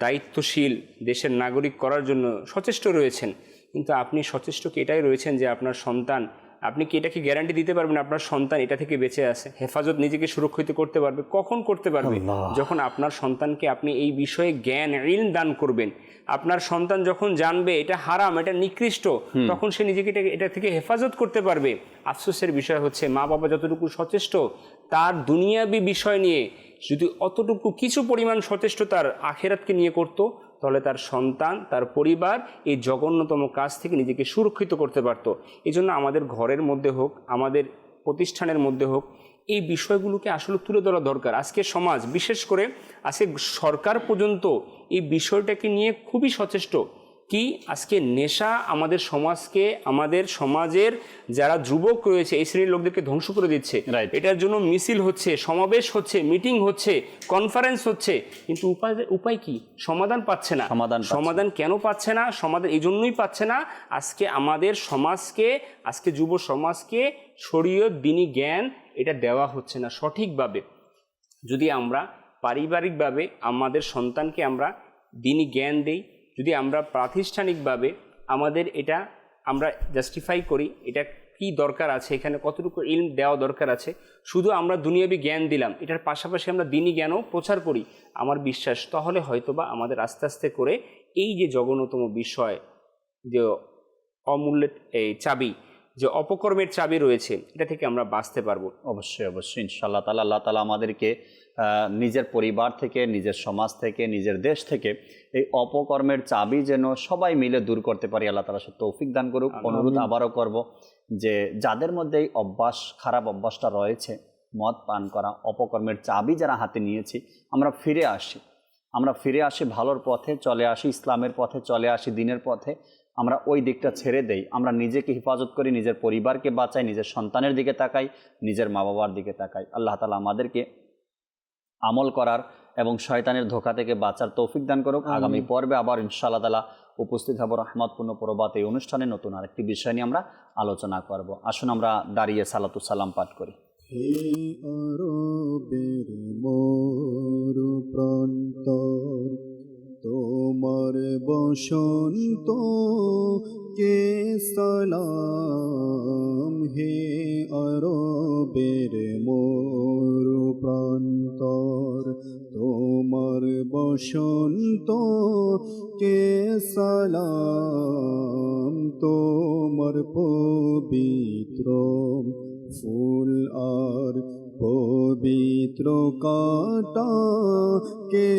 দায়িত্বশীল দেশের নাগরিক করার জন্য সচেষ্ট রয়েছেন, কিন্তু আপনি সচেষ্ট কি এটাই রয়েছেন যে আপনার সন্তান, আপনি কি এটাকে গ্যারান্টি দিতে পারবেন আপনার সন্তান এটা থেকে বেঁচে আছে, হেফাজত নিজেকে সুরক্ষিত করতে পারবে? কখন করতে পারবে? যখন আপনার সন্তানকে আপনি এই বিষয়ে জ্ঞান ইলম দান করবেন। আপনার সন্তান যখন জানবে এটা হারাম, এটা নিকৃষ্ট, তখন সে নিজেকে এটা থেকে হেফাজত করতে পারবে। আফসোসের বিষয় হচ্ছে মা বাবা যতটুকু সচেষ্ট তার দুনিয়াবী বিষয় নিয়ে, যদি অতটুকু কিছু পরিমাণ সচেষ্ট তার আখেরাতকে নিয়ে করতো, তাহলে তার সন্তান, তার পরিবার এই জঘন্যতম কাজ থেকে নিজেকে সুরক্ষিত করতে পারত। এই জন্য আমাদের ঘরের মধ্যে হোক, আমাদের প্রতিষ্ঠানের মধ্যে হোক, এই বিষয়গুলোকে আসলে তুলে ধরা দরকার। আজকে সমাজ, বিশেষ করে আজকে সরকার পর্যন্ত এই বিষয়টাকে নিয়ে খুবই সচেষ্ট। কি আজকে নেশা আমাদের সমাজকে, আমাদের সমাজের যারা যুবক রয়েছে এই শ্রেণীর লোকদেরকে ধ্বংস করে দিচ্ছে। এটার জন্য মিছিল হচ্ছে, সমাবেশ হচ্ছে, মিটিং হচ্ছে, কনফারেন্স হচ্ছে, কিন্তু উপায় কি? সমাধান পাচ্ছে না। সমাধান কেন পাচ্ছে না? সমাধান এই জন্যই পাচ্ছে না, আজকে আমাদের সমাজকে, আজকে যুব সমাজকে শরীয়ত দ্বীনি জ্ঞান এটা দেওয়া হচ্ছে না সঠিকভাবে। যদি আমরা পারিবারিকভাবে আমাদের সন্তানকে আমরা দ্বীনি জ্ঞান দেই, যদি আমরা প্রাতিষ্ঠানিকভাবে আমাদের এটা আমরা জাস্টিফাই করি, এটা কি দরকার আছে, এখানে কতটুকু ইলম দেওয়া দরকার আছে, শুধু আমরা দুনিয়াবী জ্ঞান দিলাম, এটার পাশাপাশি আমরা দ্বীনি জ্ঞানও প্রচার করি, আমার বিশ্বাস তাহলে হয়তোবা আমাদের আস্তে আস্তে করে এই যে জঘন্যতম বিষয়, যে অমূল্যের এই চাবি, যে অপকর্মের চাবি রয়েছে, এটা থেকে আমরা বাঁচতে পারবো। অবশ্যই ইনশাআল্লাহ তাআলা। আল্লাহ তাআলা আমাদেরকে নিজের পরিবার থেকে, নিজের সমাজ থেকে, নিজের দেশ থেকে এই অপকর্মের চাবি যেন সবাই মিলে দূর করতে পারি, আল্লাহ তাআলা সে তৌফিক দান করুক। অনুরোধ আবারও করব যে যাদের মধ্যে এই খারাপ অভ্যাসটা রয়েছে, মদ পান করা, অপকর্মের চাবি যারা হাতে নিয়েছি, আমরা ফিরে আসি ভালোর পথে, চলে আসি ইসলামের পথে, চলে আসি দ্বীনের পথে। আমরা ওই দিকটা ছেড়ে দেই, আমরা নিজেকে হেফাজত করি, নিজের পরিবারকে বাঁচাই, নিজের সন্তানের দিকে তাকাই, নিজের মা বাবার দিকে তাকাই। আল্লাহ তাআলা আমাদেরকে আমল করার এবং শয়তানের ধোঁকা থেকে বাঁচার তৌফিক দান করুক। আগামী পর্বে আবার ইনশাআল্লাহ তাআলা উপস্থিত হব রহমতপূর্ণ প্রবাদ এই অনুষ্ঠানে নতুন আরেকটি বিষয় নিয়ে আমরা আলোচনা করব। আসুন আমরা দাঁড়িয়ে সালাতু সালাম পাঠ করি। হে আরবের মরু প্রান্তর, তোমার বসন্ত কে সালাম। হে আরবের মরু প্রান্তর, তোমার বসন্ত কে সালাম। তোমার পবিত্র ফুল আর পবিত্র কাটা কে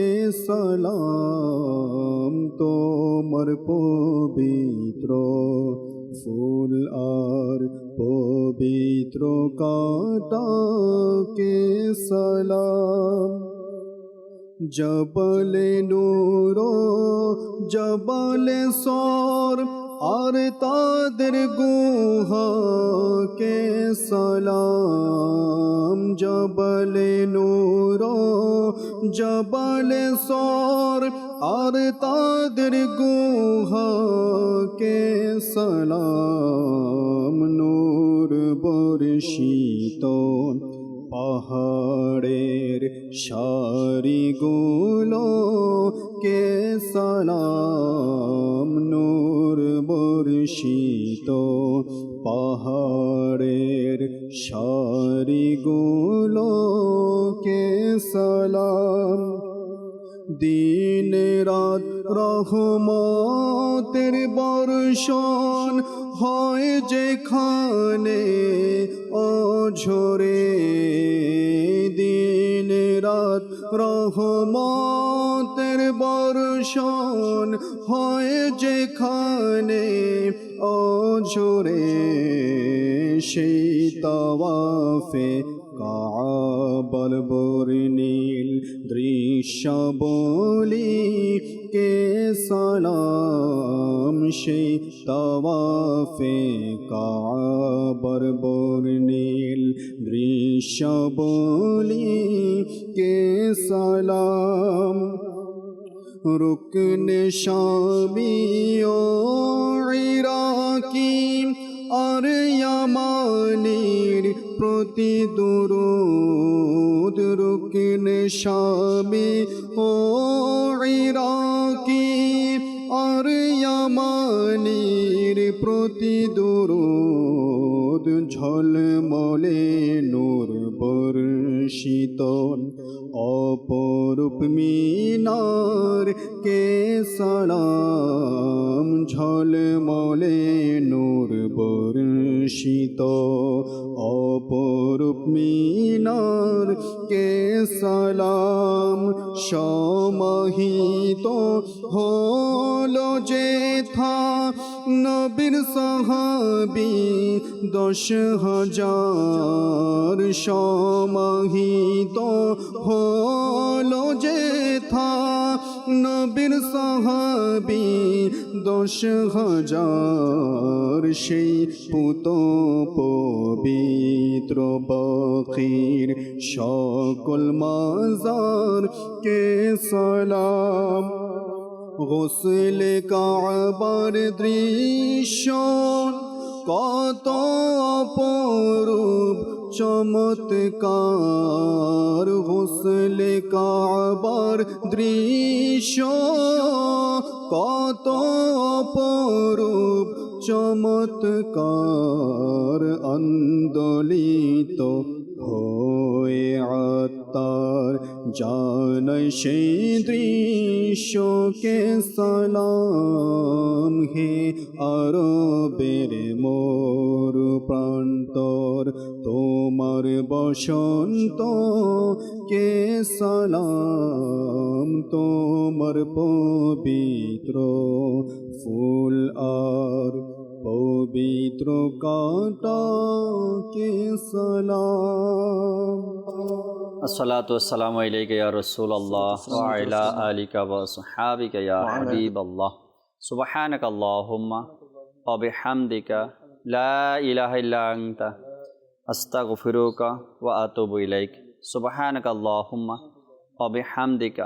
সালাম। তোমার পবিত্র ফুল আর পবিত্র কাটা কে সালাম। জবলে নূর জবলে সর আর তাদের গুহাকে সালাম। জবলে নূর জবলে সর আর তাদের গুহাকে সালাম। নূর বর্ষিত পাহাড়ের সারিগুলো কে সালাম। নূর বর্ষিত পাহাড়ের সারিগুলো কে সালাম। দিন রাত রহমতের বর্ষণ হয় যেখানে অঝরে। দিন রাত রহমতের বর্ষণ হয় যেখানে অঝরে। সেই তাওয়াফে কাবার বর্ণিল দৃশ্যাবলী কে সালাম। সেই তাওয়াফে কাবার বর্ণিল দৃশ্যাবলী কে সালাম। রুকনে শামি ও ইরাকি আর ইয়ামানির প্রতি দুরূদ। রুকনে শামি ও ইরাকি আর ইয়ামানির প্রতি দুরূদ। ঝলমলে নূর বর্ষিত অপরূপ মিনার কে সালাম। ঝলমলে নূর বর্ষিত অপরূপ মিনার কে সালাম। সমাহিত হলো যেথা নবীর সাহাবী 10,000। সমাহিত হলো যেথা নবীর সাহাবী 10,000। সেই পুত পবিত্র বখির সকল মাজার কে সালাম। গোসলে কাবার দৃশ্য কত অপরূপ চমৎকার। গোসলে কাবার দৃশ্য কত অপরূপ চমৎকার। আন্দোলিত হয়ে আত্মার জানাই সেই দৃশ্যকে সালাম। হে আরবের মরু প্রান্তর, তোমার বসন্ত কে সালাম। তোমার পবিত্র ফুল আর পবিত্র কাঁটা কে সালাম। আসসালাতু ওয়াসসালামু আলাইকা ইয়া রাসূলুল্লাহ ওয়া আলা আলিকা ওয়া আসহাবিকা ইয়া হাবিবাল্লাহ। সুবহানাকা আল্লাহুম্মা ওয়া বিহামদিকা লা ইলাহা ইল্লা আনতা আস্তাগফিরুকা ওয়া আতুবু ইলাইক। সুবহানাকা আল্লাহুম্মা ওয়া বিহামদিকা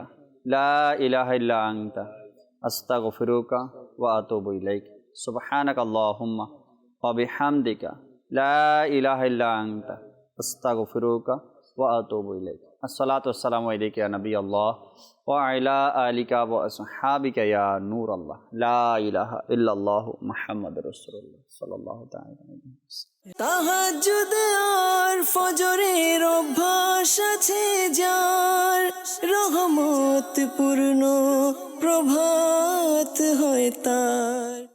লা ইলাহা ইল্লা আনতা আস্তাগফিরুকা ওয়া আতুবু ইলাইক। সুবহানাকা আল্লাহুম্মা ওয়া বিহামদিকা লা ইলাহা ইল্লা আনতা আস্তাগফিরুকা ওয়া আতুবু ইলাইক। আসসালাতু ওয়াসসালামু আলাইকা ইয়া নবী আল্লাহ ওয়া আলা আলিকা ওয়া আসহাবিকা ইয়া নূর আল্লাহ, লা ইলাহা ইল্লাল্লাহু মুহাম্মাদুর রাসূলুল্লাহ সাল্লাল্লাহু তাআলা আলাইহি ওয়াসাল্লাম। তাহাজ্জুদে আর ফজরের অভ্যাস আছে যার, রহমত পূর্ণ প্রভাত হয় তার।